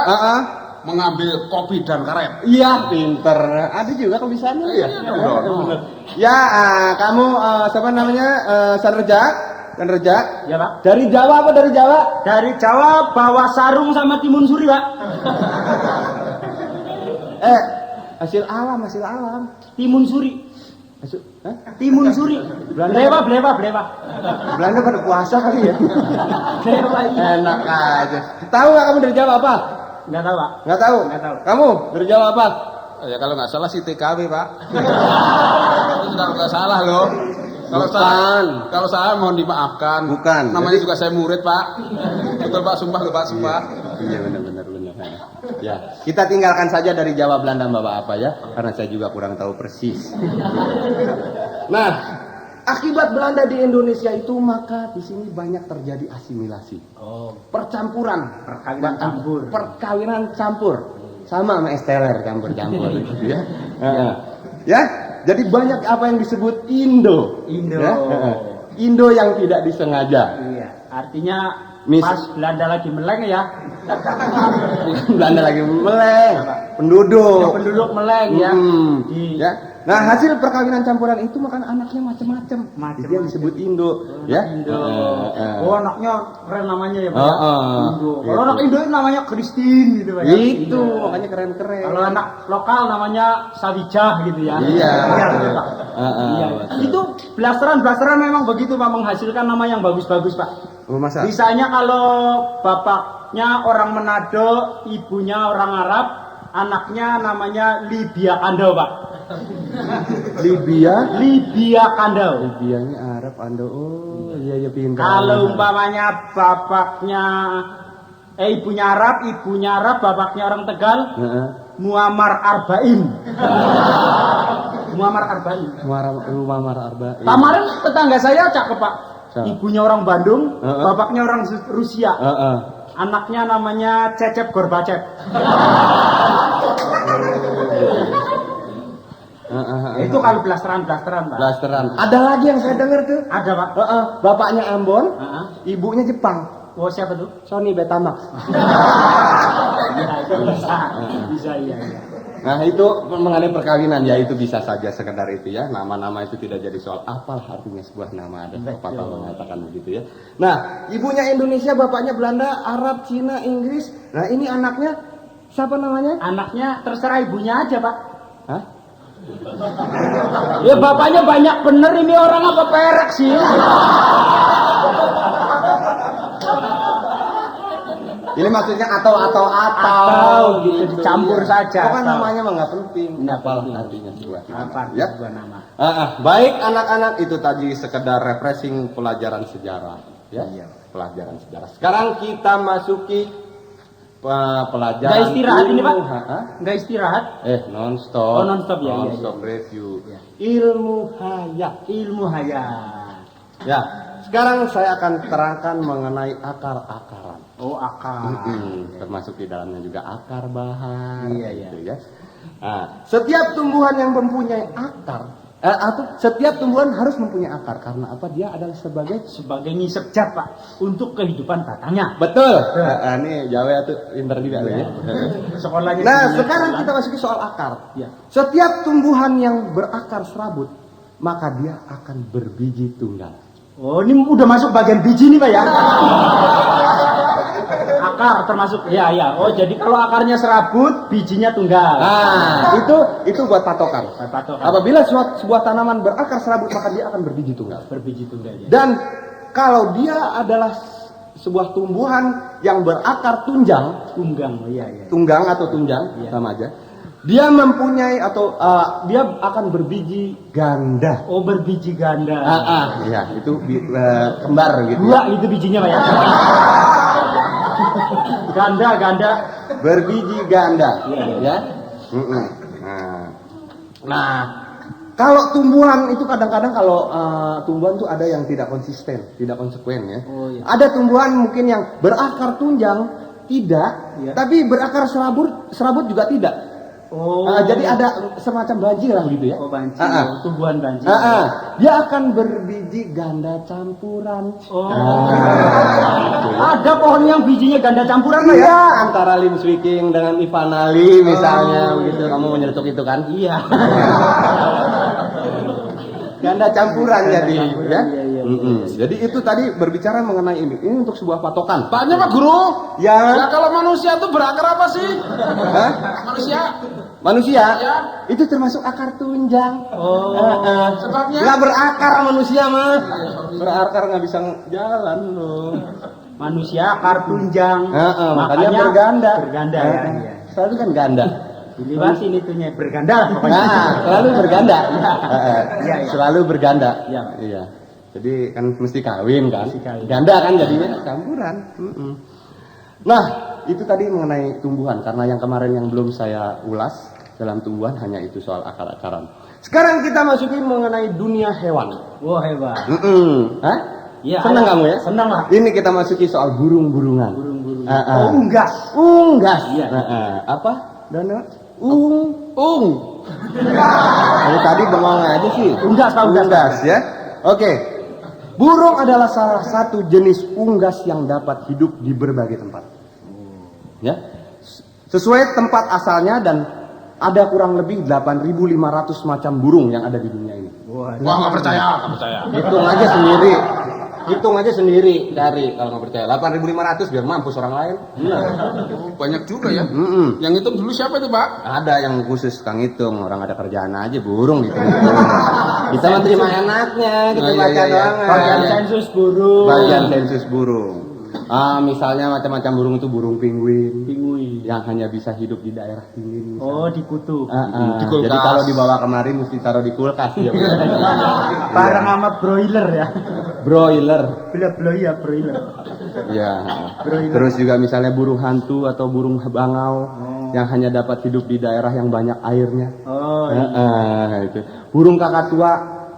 mengambil kopi dan karet. Iya, pinter. Ada juga kebisaannya ya. Dono. Ya, kamu siapa namanya? Sanreja. Ya, Pak. Dari Jawa apa dari Jawa? Dari Jawa bawa sarung sama timun suri, Pak. Hasil alam. Timun suri. Hah? Timun suri. Belanda. Blewa. Belanda pada puasa kali ya. Blewa ini. Enak aja. Tahu nggak kamu dari Jawa apa? Enggak tahu, Pak. Nggak tahu. Nggak tahu. Kamu dari Jawa apa? Ya kalau nggak salah si TKW, Pak. Itu sudah nggak salah loh. Kalau saya mohon dimaafkan. Bukan. Namanya juga saya murid, Pak. Betul, Pak. Sumpah loh, Pak. Sumpah. Iya benar. Ya, kita tinggalkan saja dari Jawa Belanda Bapak apa ya, karena saya juga kurang tahu persis. Nah, akibat Belanda di Indonesia itu maka di sini banyak terjadi asimilasi. Percampuran, perkawinan campur. Sama sama esteller campur-campur gitu ya. Ya, jadi banyak apa yang disebut Indo. Ya? Indo yang tidak disengaja. Iya, artinya Mis- pas Belanda lagi meleng ya. Belanda lagi meleng, penduduk. Penduduk meleng ya. Hmm. Di Ya, Nah, hasil perkawinan campuran itu makan anaknya macam-macam. Itu yang disebut Indo, ya. Indo. Oh, anaknya keren namanya ya, Pak. Oh, Indo. gitu. Kalau anak Indo namanya Christine gitu, Pak. ya. Itu Iya. makanya keren-keren. Kalau anak lokal namanya Sawijah gitu ya. Iya. Iya, Pak. Iya. Betul. Itu blasteran memang begitu Pak, menghasilkan nama yang bagus-bagus Pak. Oh, masa? Misalnya kalau bapaknya orang Manado, ibunya orang Arab, anaknya namanya Libya Kandau Pak. Libya? Libya Kandau. Libyanya Arab, Ando. Oh, iya pintar. Kalau umpamanya bapaknya ibunya Arab, bapaknya orang Tegal, Heeh. Muammar Arba'in. Muammar Arba'in. Muammar Arba'in. Kemarin tetangga saya cakep Pak. Siapa? Ibunya orang Bandung, Heeh. bapaknya orang Rusia. Heeh. Anaknya namanya Cecep Gorbachev. Itu kalau blasteran Pak. Blasteran. Ada lagi yang saya dengar tuh. Ada Pak. Bapaknya Ambon, Heeh. ibunya Jepang. Oh siapa tuh? Sony Betamax. Ya, itu bisa iya. Nah itu mengenai perkawinan ya itu bisa saja sekedar itu ya, nama-nama itu tidak jadi soal apalah artinya sebuah nama, ada pepatah mengatakan begitu ya. Nah ibunya Indonesia, bapaknya Belanda, Arab, Cina, Inggris. Nah ini anaknya siapa namanya? Anaknya terserah ibunya aja Pak. Hah? Ya bapaknya banyak bener, ini orang apa perek sih? Ini maksudnya atau gitu, dicampur saja. Pokoknya atau. namanya mah nggak penting. Nggak Apalah penting. artinya sebuah nama. Apa Ya. sebuah nama? Baik anak-anak, itu tadi sekedar refreshing pelajaran sejarah ya. Iya. Pelajaran sejarah. Sekarang kita masuki pelajaran Nggak istirahat ini Pak? Hah? Nggak istirahat? Non-stop. Oh, non-stop, ya, Non-stop iya. review. Iya. Ilmu hayat. Ilmu hayat. Ya. Sekarang saya akan terangkan mengenai akar-akaran. Oh akar. Termasuk di dalamnya juga akar bahar. Iya, iya. Gitu ya. Nah, setiap tumbuhan yang mempunyai akar, atau setiap tumbuhan harus mempunyai akar karena apa? Dia adalah sebagai Sebagai ngisep zat Pak untuk kehidupan batangnya. betul. Ini Jawa tuh pintar juga ya. Sekolahnya. Nah, dunia. sekarang kita masuki soal akar. Ya. Setiap tumbuhan yang berakar serabut, maka dia akan berbiji tunggal. Oh ini udah masuk bagian biji nih Pak ya. Akar termasuk ya. Oh jadi kalau akarnya serabut, bijinya tunggal. Nah, itu buat patokan. Patokan. Apabila sebuah tanaman berakar serabut, maka dia akan berbiji tunggal. Berbiji tunggal ya. Dan kalau dia adalah sebuah tumbuhan yang berakar tunjang, Tunggang. Oh, iya. tunggang atau tunjang Iya. sama aja. Dia mempunyai atau dia akan berbiji ganda. Oh berbiji ganda. Ya itu kembar gitu. Dua itu bijinya Pak ya. Ganda. Berbiji ganda, Iya. ya. Nah, kalau tumbuhan itu kadang-kadang kalau tumbuhan tuh ada yang tidak konsisten, tidak konsekuen ya. Oh, iya. Ada tumbuhan mungkin yang berakar tunjang tidak, Iya. tapi berakar serabut juga tidak. Oh. Jadi ada semacam banjir lah gitu ya. Oh banci. Tumbuhan banci. Dia akan berbiji ganda campuran. Oh. Gitu ya. Ada pohon yang bijinya ganda campuran Pak ya? Iya, antara Lim Swiking dengan Ivan Ali misalnya begitu. Kamu menyerutuk itu kan? Iya. Ganda campuran jadi ya. Iya. Jadi itu tadi berbicara mengenai ini. Ini untuk sebuah patokan. Paknya Pak Guru. Ya Ya, kalau manusia itu berakar apa sih? Hah? Manusia. Manusia Ya. itu termasuk akar tunjang. Oh. Sebabnya? Nggak berakar manusia mah. Berakar nggak bisa jalan loh. Manusia akar tunjang. Makanya berganda. Berganda ya. Iya. Selalu kan ganda. Ini masih itunya berganda lah pokoknya. Selalu berganda. Iya. Selalu berganda. Iya. Jadi kan mesti kawin kan. Mesti kawin. Ganda kan jadinya campuran. Nah, itu tadi mengenai tumbuhan karena yang kemarin yang belum saya ulas dalam tumbuhan hanya itu soal akar-akaran. Sekarang kita masuki mengenai dunia hewan. Wah hebat. Hah? Iya. Senang kamu ya? Senang lah. Ini kita masuki soal burung-burungan. Burung-burung. Oh, unggas. Unggas. Iya. Apa? Dana? Dari tadi bengong aja sih. Unggas, Pak, unggas. Ya. Oke. Burung adalah salah satu jenis unggas yang dapat hidup di berbagai tempat. Ya. Sesuai tempat asalnya dan ada kurang lebih 8.500 macam burung yang ada di dunia ini. Wah, nggak percaya, nggak percaya. Hitung aja sendiri cari kalau nggak percaya. 8.500 biar mampus orang lain. Banyak juga ya. Yang itu dulu siapa itu, Pak? Ada yang khusus kang hitung, orang ada kerjaan aja burung gitu. Kita mah terima enaknya, kita Oh, iya, baca iya, iya. doang. Bagian sensus burung. Bagian sensus burung. Misalnya macam-macam burung itu burung penguin yang hanya bisa hidup di daerah dingin. Oh, di kutub. Di kulkas. Jadi kalau dibawa kemari mesti taruh di kulkas ya. Bareng sama broiler ya. Broiler. Broiler. Ya. Broiler. Terus juga misalnya burung hantu atau burung bangau yang hanya dapat hidup di daerah yang banyak airnya. Oh, Itu. Burung kakatua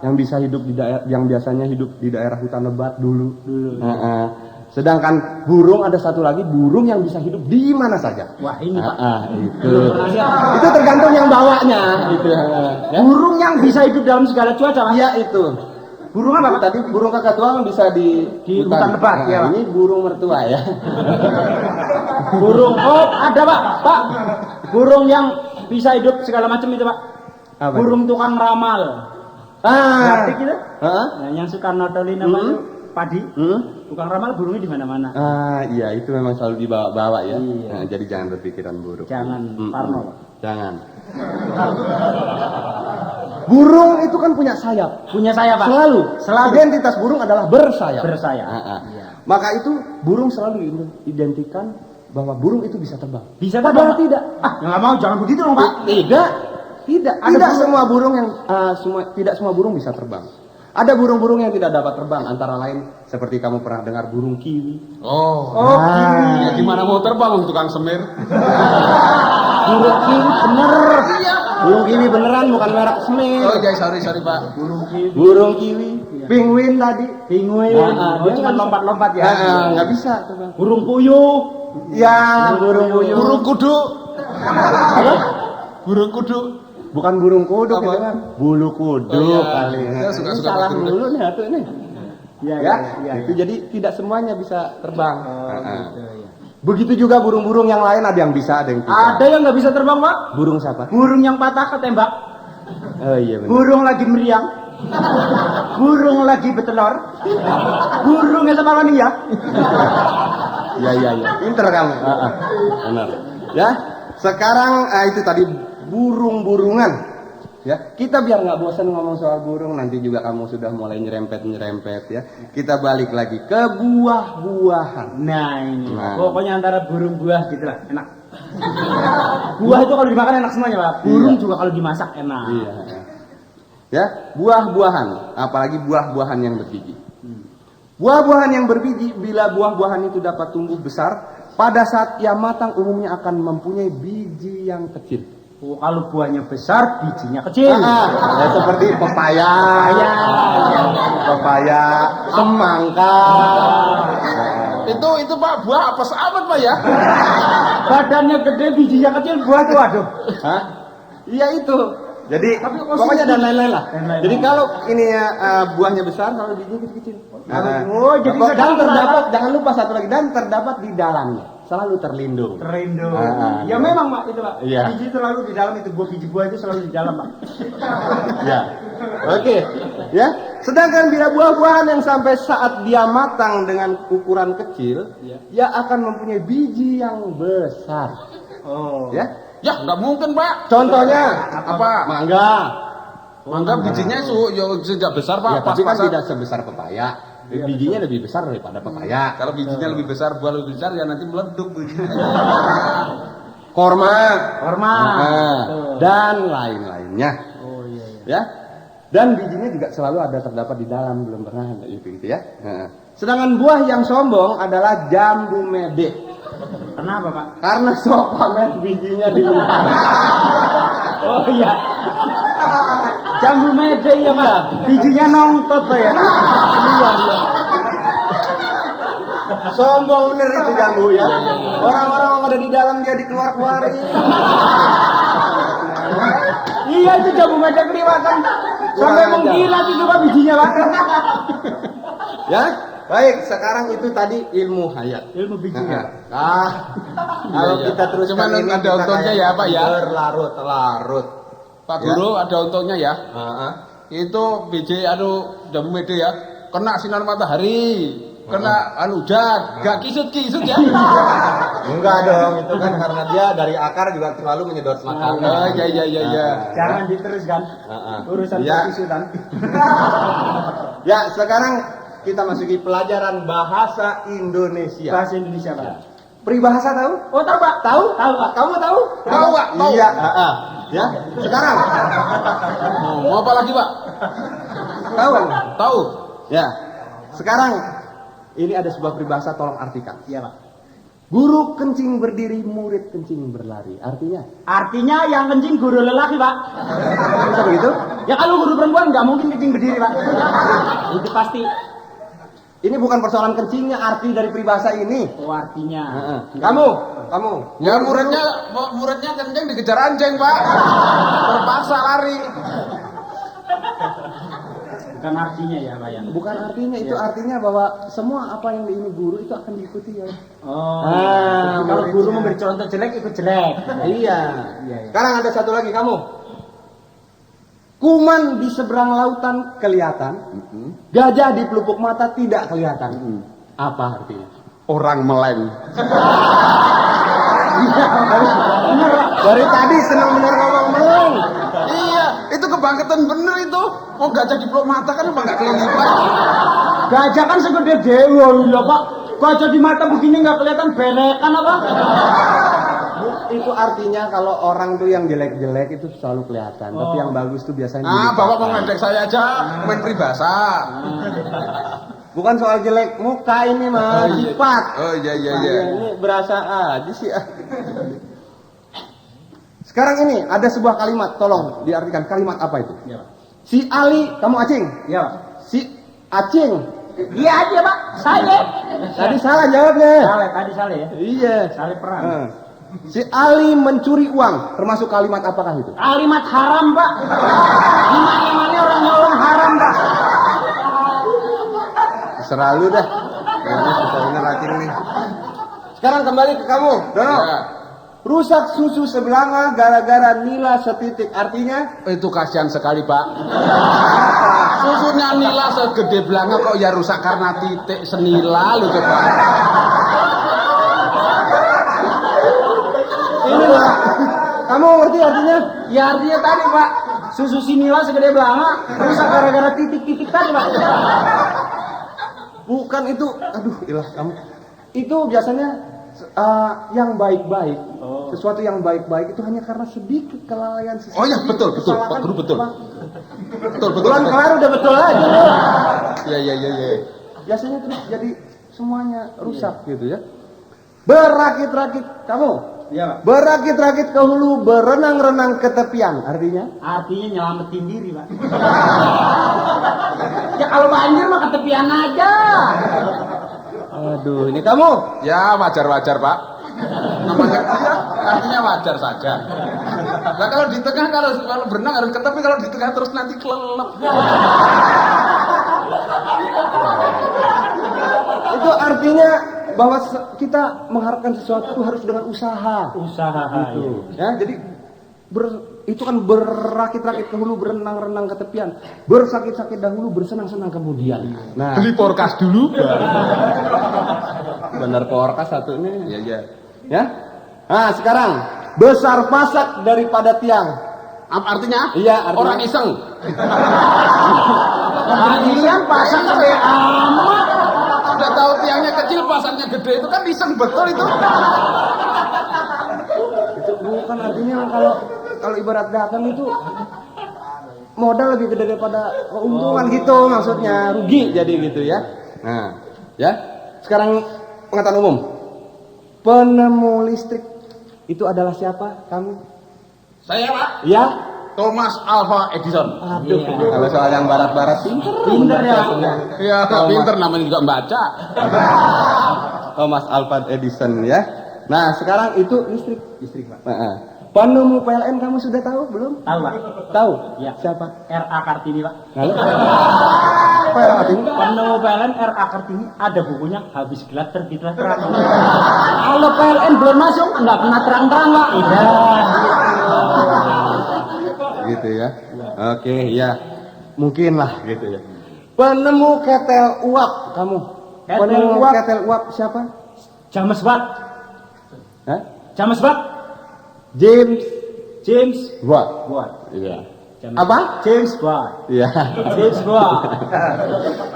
yang bisa hidup di daerah yang biasanya hidup di daerah hutan lebat dulu. Sedangkan burung ada satu lagi burung yang bisa hidup di mana saja. Wah, ini Pak. Itu. Itu tergantung yang bawanya. Itu. Ya? Burung yang bisa hidup dalam segala cuaca, Pak. Iya itu. Burung apa, Pak? Tadi burung kakatua bisa di hutan lebat, ya, Pak. Ini burung mertua ya. Burung, ada Pak. Pak, burung yang bisa hidup segala macam itu Pak. Apa Burung tukang ramal. Ngerti gitu? Nah, yang suka notolin apa itu padi. Tukang ramal burungnya di mana-mana. Iya itu memang selalu dibawa-bawa ya. Iya. Nah, jadi jangan berpikiran buruk. Jangan parno, Pak. Jangan. Burung itu kan punya sayap. Punya saya Pak. Selalu. Selalu. Identitas burung adalah bersayap. Bersayap. Iya. Maka itu burung selalu diidentikan bahwa burung itu bisa terbang. Bisa Padahal terbang, Pak? tidak. Nggak mau, jangan begitu dong Pak. Tidak. Ada Tidak burung- semua burung yang tidak semua burung bisa terbang. Ada burung-burung yang tidak dapat terbang, antara lain seperti kamu pernah dengar burung kiwi. Ya gimana mau terbang tukang semir? Burung kiwi bener. Burung kiwi beneran bukan merek semir. Oh iya, sorry Pak. Burung kiwi, penguin tadi. Penguin. Dia Cuma nggak lompat-lompat ya. Nggak bisa terbang. Burung puyuh. Ya, burung puyuh. Burung kudu. Apa? Burung kudu. Bukan burung kudu, Apa? gitu kan? Bulu kudu Oh, iya. kali. Saya suka-suka Salah pakai dulu nih satu nih. Iya, Ya, iya. itu jadi tidak semuanya bisa terbang. Gitu, iya. Begitu juga burung-burung yang lain ada yang bisa, ada yang tidak. Ada yang nggak bisa terbang Pak. Burung siapa? Burung yang patah ketembak. Oh iya benar. Burung lagi meriang. Burung lagi betelor. Burungnya sama ya. Iya. Pinter kamu. Benar. Ya. Sekarang itu tadi burung-burungan. Ya, kita biar nggak bosan ngomong soal burung, nanti juga kamu sudah mulai nyerempet ya. Kita balik lagi ke buah-buahan. Nah ini. Nah. Pokoknya antara burung buah gitulah enak. Buah itu kalau dimakan enak semuanya Pak. Burung Iya. juga kalau dimasak enak. Iya. Ya, buah-buahan, apalagi buah-buahan yang berbiji. Buah-buahan yang berbiji, bila buah-buahan itu dapat tumbuh besar, pada saat ia matang umumnya akan mempunyai biji yang kecil. Oh, kalau buahnya besar, bijinya kecil. Ya, seperti pepaya, semangka. Itu Pak, buah apa amat Pak ya? Badannya gede, bijinya kecil, buah tuh aduh. Hah? Iya itu. Jadi Tapi pokoknya dan lain-lain lah. Dan lain-lain. Jadi kalau ini buahnya besar, kalau bijinya kecil-kecil. Oh, jadi dan sedang terdapat, jangan lupa satu lagi, dan terdapat di dalamnya, selalu terlindung. Terlindung. iya. Ya memang Pak itu Pak. Iya. Biji selalu di dalam itu, biji buah itu selalu di dalam Pak. Ya. Oke. Ya. Sedangkan bila buah-buahan yang sampai saat dia matang dengan ukuran kecil, ia akan mempunyai biji yang besar. Oh. Ya. Ya nggak mungkin Pak. Contohnya Apa? mangga. Mangga bijinya sejak besar Pak. Ya, tapi kan Pas-pasan. tidak sebesar pepaya. Bijinya lebih besar daripada pepaya. Kalau bijinya lebih besar, buah lebih besar ya nanti meleduk bijinya. Korma, Hormat. dan lain-lainnya. Oh iya. Ya. Dan bijinya juga selalu ada terdapat di dalam, belum pernah ada gitu ya. Sedangkan buah yang sombong adalah jambu mede. Kenapa Pak? Karena sok pamer bijinya di luar. Oh iya. Jambu mede ya Pak. Bijinya nongtot Pak ya. Iya. Sombong bener itu jambu ya. Orang-orang yang ada di dalam dia dikeluar-keluarin. Iya itu jambu mede kelihatan. Sampai Kurang ajar. mengkilat itu Pak bijinya Pak. Ya, Baik, sekarang itu tadi ilmu hayat. Ilmu biji ya. Kalau Iya. kita teruskan Cuman ini ada kita untungnya kayak ya, Pak, ya. Berlarut-larut. Pak Ya. Guru ada untungnya ya. Heeh. Itu biji jamu mede ya. Kena sinar matahari, kena hujan, gak kisut-kisut ya. Enggak dong, itu kan karena dia dari akar juga selalu menyedot makanan. Oh, iya. Jangan diteruskan. Heeh. Urusan Ya. kisutan. Ya, sekarang kita masuki pelajaran bahasa Indonesia. Bahasa Indonesia, Pak. Peribahasa tahu? Oh, tahu, Pak. Tahu? Tahu, Pak. Kamu tahu? Tahu, Pak, tahu. Iya, heeh. Ya, sekarang Mau apa lagi, Pak? tahu kamu? Tahu. Ya. Sekarang ini ada sebuah peribahasa, tolong artikan. Iya, Pak. Guru kencing berdiri, murid kencing berlari. Artinya? Artinya yang kencing guru lelaki, Pak. Bisa begitu? Ya kalau guru perempuan nggak mungkin kencing berdiri, Pak. Itu pasti. Ini bukan persoalan kencingnya, arti dari peribahasa ini. Oh, artinya. Heeh. Kamu. Ya muridnya kencing dikejar anjing, Pak. Terpaksa lari. Bukan artinya ya, Pak ya. Bukan artinya, itu Iya. artinya bahwa semua apa yang ini guru itu akan diikuti ya. Oh. Ah, Jadi kalau muridnya. guru memberi contoh jelek ikut jelek. Iya. Iya. Sekarang ada satu lagi kamu. Kuman di seberang lautan kelihatan, gajah di pelupuk mata tidak kelihatan. Apa artinya? Orang meleng. Dari tadi senang benar ngomong meleng. Iya, itu kebangkitan bener itu. Mau gajah di peluk mata kan emang gak kelilipan. Gajah kan segede dewa lho, Pak. Gajah di mata begini nggak kelihatan belekan apa? Itu artinya kalau orang tuh yang jelek-jelek itu selalu kelihatan, tapi yang bagus tuh biasanya Ah, dilipat. Bapak mau ngedek saya aja main peribahasa. Bukan soal jelek muka ini mah, sifat. Oh iya. Ini berasa aja sih. Sekarang ini ada sebuah kalimat, tolong diartikan kalimat apa itu? Iya, Pak. Si Ali, kamu acing? Iya, Pak. Si acing. Iya aja, Pak. Saya. Tadi salah jawabnya. Salah, tadi salah ya. Iya. Salah perang. Si Ali mencuri uang, termasuk kalimat apakah itu? Kalimat haram, Pak. Gimana orang nyolong haram, Pak? Selalu dah. Ini susah bener acing nih. Sekarang kembali ke kamu, Dono. Ya. Rusak susu sebelanga gara-gara nila setitik. Artinya? Itu kasihan sekali, Pak. Susunya nila segede belanga kok ya rusak karena titik senila lu coba. Ini loh. Kamu ngerti artinya? Ya artinya tadi, Pak. Susu sinila segede belanga rusak gara-gara titik-titik tadi, Pak. Bukan itu. Aduh, ilah kamu. Itu biasanya yang baik-baik. Sesuatu yang baik-baik itu hanya karena sedikit kelalaian sesuatu. Oh iya, betul, Pak Guru, betul. Betul. Bulan kelar udah betul aja lu. Iya. Biasanya terus jadi semuanya rusak gitu ya. Berakit-rakit kamu. Iya, Pak. Berakit-rakit ke hulu, berenang-renang ke tepian. Artinya? Artinya nyelamatin diri, Pak. Ya kalau banjir mah ke tepian aja. Aduh, ini kamu. Ya wajar, Pak. Namanya dia artinya wajar saja. Nah kalau di tengah kalau berenang harus ke tepi, kalau di tengah terus nanti kelelep. Itu artinya bahwa kita mengharapkan sesuatu itu harus dengan usaha. Usaha Gitu. Ya, jadi itu kan berakit-rakit ke hulu, berenang-renang ke tepian, bersakit-sakit dahulu, bersenang-senang kemudian. Nah, Beli porkas dulu. benar porkas satu nih. Iya. Ya. Nah, sekarang besar pasak daripada tiang. Apa artinya? Iya, artinya Orang iseng. Kalian pasang gede amat. Udah tahu tiangnya kecil, pasangnya gede, itu kan iseng betul itu. Itu bukan artinya kalau ibarat dagang itu modal lebih gede daripada keuntungan gitu maksudnya, rugi jadi gitu ya. Nah, ya. Sekarang pengetahuan umum. Penemu listrik itu adalah siapa? Kamu? Saya, Pak. Ya. Thomas Alva Edison. Aduh, kalau soal yang barat-barat Pinter ya. Iya, pinter namanya juga membaca. Thomas Alva Edison ya. Nah, sekarang itu listrik. Listrik, Pak. Nah, Penemu PLN kamu sudah tahu belum? Tahu Pak? Tahu? Ya. Siapa? R.A. Kartini Pak. Lalu? Apa yang artinya? Penemu PLN R.A. Kartini ada bukunya, habis gelap terbitlah terang. Kalau PLN belum masuk nggak pernah terang-terang Pak. Iya. Gitu ya. Oke, ya. Mungkin lah gitu ya. Penemu ketel uap kamu. Ketel Penemu uap. ketel uap siapa? James Watt. Hah? James Watt. James Watt. Watt. Iya. James- Apa? James Watt. Iya. James Watt.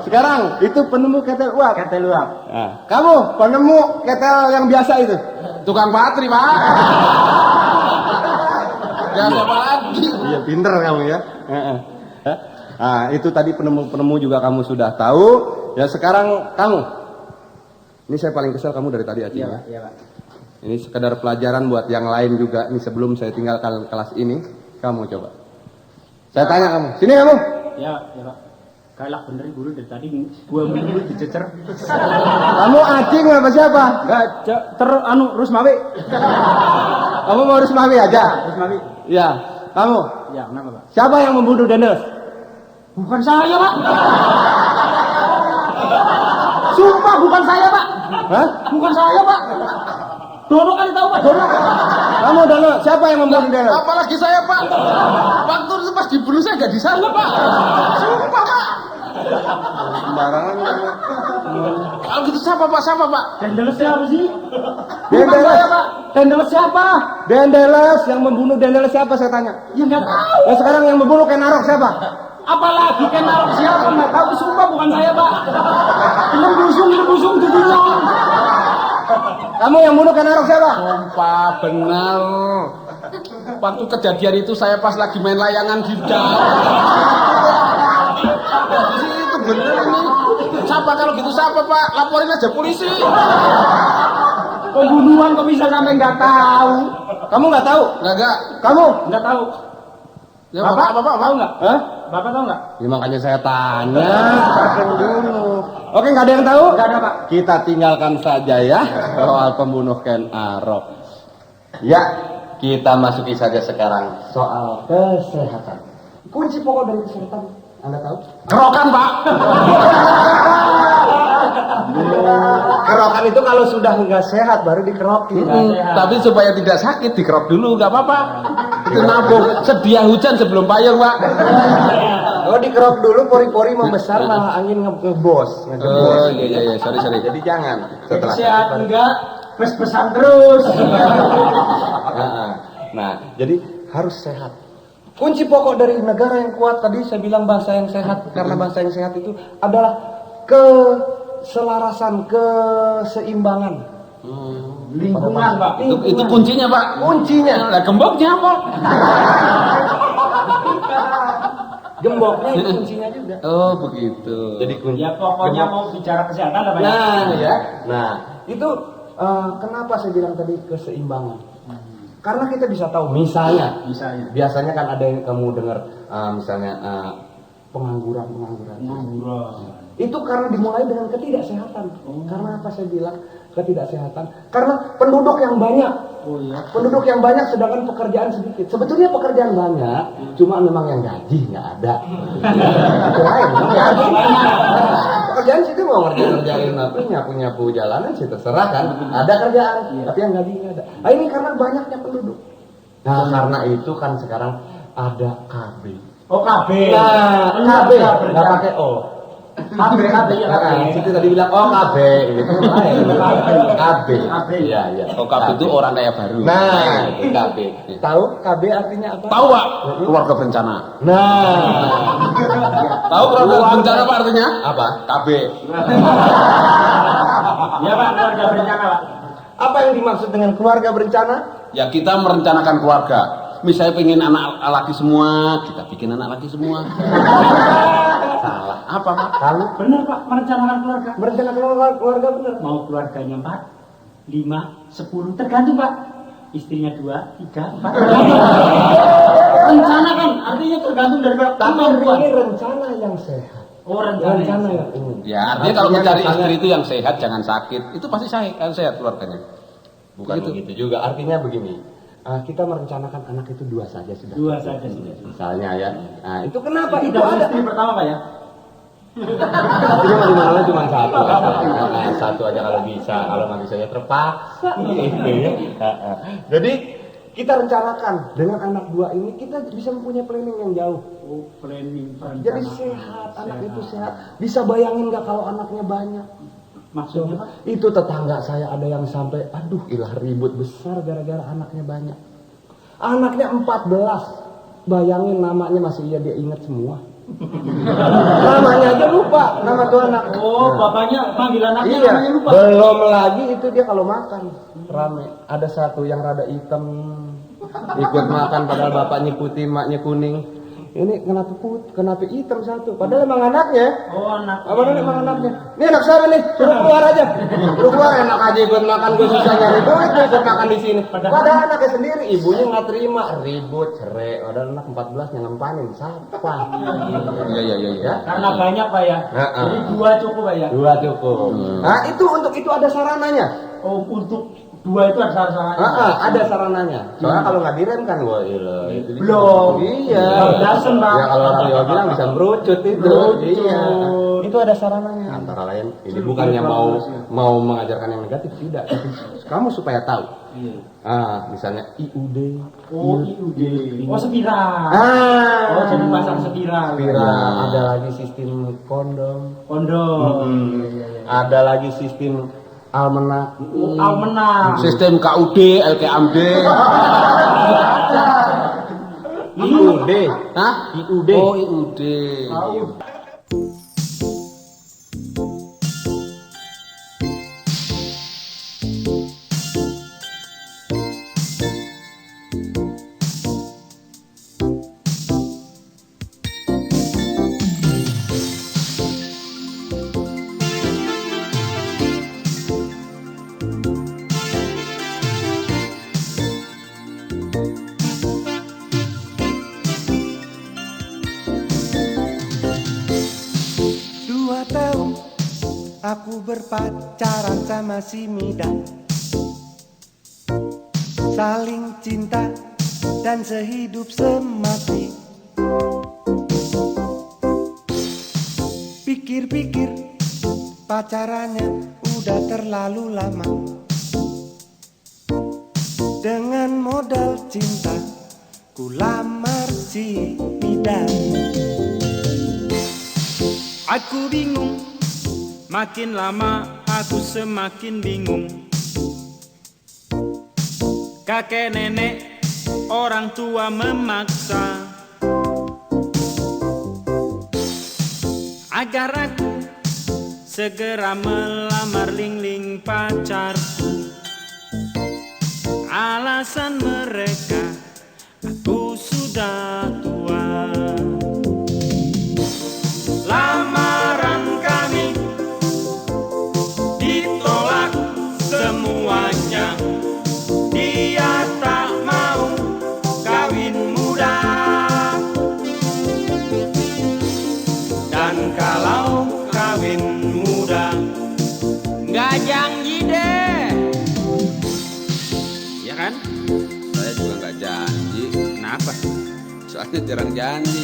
Sekarang itu penemu ketel uap. Ketel uap. Nah, kamu penemu ketel yang biasa itu. Tukang patri, Pak. Ya siapa lagi? Iya, pinter kamu ya. Heeh. Hah? Nah, itu tadi penemu-penemu juga kamu sudah tahu. Ya sekarang kamu. Ini saya paling kesel kamu dari tadi Aceh. Iya Ya. Pak. Iya Pak. Ini sekedar pelajaran buat yang lain juga. Ini sebelum saya tinggalkan kelas ini, kamu coba. Saya tanya kamu, sini kamu. Iya Pak. Iya Pak. Galak bener guru dari tadi 2 minggu dicecer. Kamu acing apa siapa? Enggak, Rusmawi. Kamu mau Rusmawi aja? Rusmawi. Ya. Kamu. Ya, kenapa Pak? Siapa yang membunuh Daniels? Bukan saya Pak. Sumpah bukan saya Pak. Hah? Bukan saya Pak. Dono kali tahu Pak, Dono. Kamu Dono, siapa yang membunuh Daniels? Apalagi saya, Pak. Waktu itu pas dibunuh saya nggak di sana, Pak. Sumpah, Pak. Sembarangan kamu. Kalau gitu siapa, Pak? Siapa, Pak? Dendeles siapa sih? Dendeles. Bukan saya Pak. Dendeles siapa? Dendeles yang membunuh Dendeles siapa saya tanya? Ya nggak tahu. Nah, sekarang yang membunuh Kenarok siapa? Apalagi kenal siapa nggak tahu. Sumpah bukan saya Pak. Belum busung dibilang. Kamu yang bunuh Kenarok siapa? Sumpah, benar. Waktu kejadian itu saya pas lagi main layangan di dalam. Itu bener ini. Siapa kalau gitu siapa, Pak? Laporin aja polisi. Pembunuhan kok bisa sampai nggak tahu? Kamu nggak tahu? Enggak. Kamu? Nggak tahu. Ya, Bapak Bapak, tahu nggak? Hah? Bapak tahu nggak? Ya, makanya saya tanya. Siapa yang bunuh? Oke, nggak ada yang tahu? Nggak ada Pak. Kita tinggalkan saja ya soal pembunuh Ken Arok. Ya, kita masuki saja sekarang soal kesehatan. Kunci pokok dari kesehatan, Anda tahu? Kerokan, Pak. Kerokan itu kalau sudah nggak sehat baru dikerokin. Tapi supaya tidak sakit dikerok dulu, nggak apa-apa. Itu nabung sedia hujan sebelum payung, Pak. Kalau dikerok dulu pori-pori membesar malah angin ngebos. Oh iya, sorry. Jadi jangan. Setelah Sehat enggak? Pes-pesan terus. Nah, jadi harus sehat. Kunci pokok dari negara yang kuat tadi saya bilang bangsa yang sehat, karena bangsa yang sehat itu adalah keselarasan, keseimbangan. Lingkungan Pak. Itu kuncinya, Pak. Kuncinya. Lah gemboknya apa? Gemboknya itu kuncinya juga. Oh, begitu. Jadi kunci. Ya pokoknya mau bicara kesehatan apa ya? Nah, ya. Nah, itu kenapa saya bilang tadi keseimbangan? Karena kita bisa tahu, misalnya, biasanya kan ada yang kamu dengar, misalnya pengangguran. Itu karena dimulai dengan ketidaksehatan. Karena apa saya bilang ketidaksehatan? Karena penduduk yang banyak. Oh iya. Penduduk yang banyak sedangkan pekerjaan sedikit. Sebetulnya pekerjaan banyak, cuma memang yang gaji nggak ada. Itu lain. Gaji banyak. Pekerjaan situ mau ngerjain apa, nyapu jalanan sih terserah kan. Ada kerjaan, tapi yang gaji nggak ada. Nah, ini karena banyaknya penduduk. Nah, karena itu kan sekarang ada KB. Oh KB. Nah, KB nggak pakai O. KB ya KB. Situ tadi bilang oh KB, itu lain. KB. Iya. Oh, KB itu orang kaya baru. Nah, itu KB. Tahu KB artinya apa? Tahu, Pak? Keluarga berencana. Nah, Tahu keluarga berencana apa artinya? apa? KB. Ya Pak, keluarga berencana Pak. Apa yang dimaksud dengan keluarga berencana? Ya kita merencanakan keluarga. Misalnya pengen anak laki semua, kita bikin anak laki semua. Salah. Apa, Pak? Kamu Benar Pak, merencanakan keluarga. berencana keluarga bener. Mau keluarganya 4, 5, 10 tergantung Pak. Istrinya 2, 3, 4. Rencana kan artinya tergantung dari kemampuan. Ini rencana yang sehat. Oh rencana yang umum. Ya artinya kalau mencari istri itu yang sehat, jangan sakit. Itu pasti sehat keluarganya. Bukan begitu juga. Artinya begini. kita merencanakan anak itu 2 saja sudah. 2 saja sudah. Misalnya ya. Nah, itu kenapa? Itu Itu dari ada. istri pertama Pak ya? Ini mau dimana cuma 1 aja. Nah, 1 aja kalau bisa. Kalau nggak bisa ya terpaksa. Gitu ya. Jadi kita rencanakan dengan anak 2 ini kita bisa mempunyai planning yang jauh. Oh, planning. Jadi sehat, anak itu sehat. Bisa bayangin nggak kalau anaknya banyak? Maksudnya Pak? Itu tetangga saya ada yang sampai, aduh ilah ribut besar gara-gara anaknya banyak. Anaknya 14. Bayangin namanya masih dia ingat semua. Namanya aja lupa, nama tuh anak. Oh, bapaknya panggil anaknya Iya, namanya lupa. belum lagi itu dia kalau makan rame. Ada satu yang rada hitam ikut makan padahal bapaknya putih, maknya kuning. Ini kenapa hitam satu? Padahal emang anaknya. Oh, anak. Padahal emang anaknya. Ini anak siapa nih? Suruh keluar aja. Suruh keluar, enak aja ikut makan, gue susah nyari duit nih ikut makan di sini. Padahal anaknya sendiri, ibunya nggak terima, ribut, cerai. Padahal anak 14 yang ngempanin, siapa? Iya. Karena banyak Pak ya. Jadi 2 cukup Pak ya. 2 cukup. Nah itu ada sarananya. Oh, untuk 2 itu ada sarannya. Ada sarananya. Soalnya kalau nggak direm kan, wah ilah, itu bisa. Belum. Iya. Dasem, Pak. Ya kalau orang Jawa bilang bisa merucut itu. Merucut. Iya. Itu ada sarananya. Antara lain, ini bukannya mau mengajarkan yang negatif, tidak. Tapi kamu supaya tahu. Iya. Misalnya IUD. Oh, IUD. Oh, spiral. Oh, jadi pasang spiral. Ada lagi sistem kondom. Kondom. Ada lagi sistem almanak. Almenang. Sistem KUD, LKMD. IUD. Hah? IUD. Oh, IUD. Aku berpacaran sama si Midan, saling cinta dan sehidup semati. Pikir-pikir pacarannya udah terlalu lama. Dengan modal cinta ku lamar si Midan. Aku bingung. Makin lama aku semakin bingung. Kakek nenek orang tua memaksa agar aku segera melamar Ling-Ling pacarku. Alasan mereka aku sudah tua. Lamaran kami ditolak semuanya. Dia tak mau kawin muda, dan kalau kawin muda nggak janji deh. Ya kan? Saya juga nggak janji. Kenapa? Soalnya jarang janji.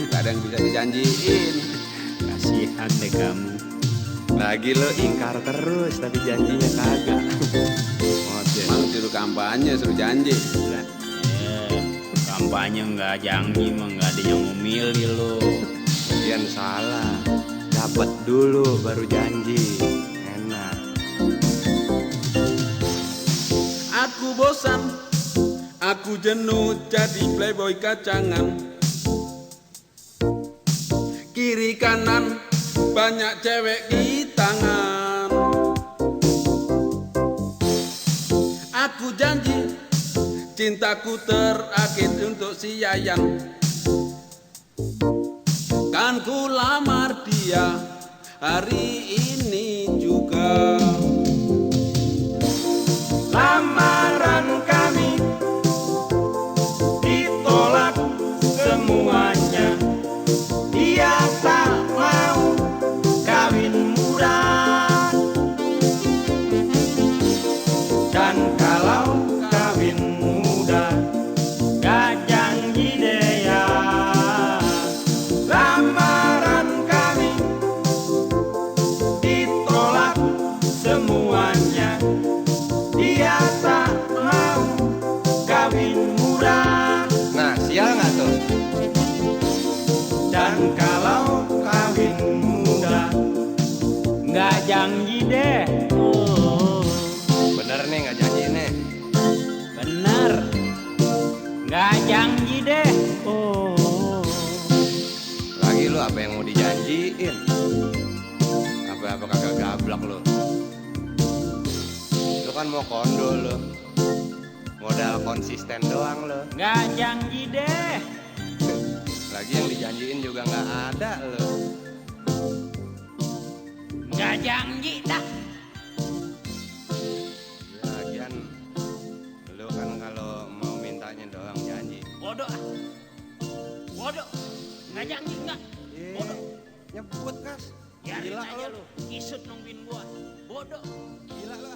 Gak ada yang bisa dijanjiin. Kasihan deh kamu. Lagi lo ingkar terus tapi janjinya kagak. Mau suruh kampanye suruh janji. Kampanye nggak janji mah nggak ada yang mau milih lo. Yang salah, dapat dulu baru janji. Enak. Aku bosan, aku jenuh jadi playboy kacangan. Kiri kanan banyak cewek di tangan. Aku janji cintaku terakhir untuk si Yayan. Kan ku lamar dia hari ini juga. Lamaran kami ditolak semuanya. Dia tak mau kawin muda, dan kalau kawin muda janji deh. Oh, Bener nih nggak janji nih. bener. Nggak janji deh. Oh, Lagi lu apa yang mau dijanjiin? Apa kagak gablak lu? Lu kan mau kondo lu. Modal konsisten doang lu. nggak janji deh. Lagi yang dijanjiin juga nggak ada lu. Nggak janji dah. Lagian lu kan kalau mau mintanya doang janji. Bodoh ah. Bodoh. Nggak janji nggak. Bodoh. Nyebut kas. Biarin Gila aja lu. lu. Isut nungguin gua. Bodoh. Gila lu.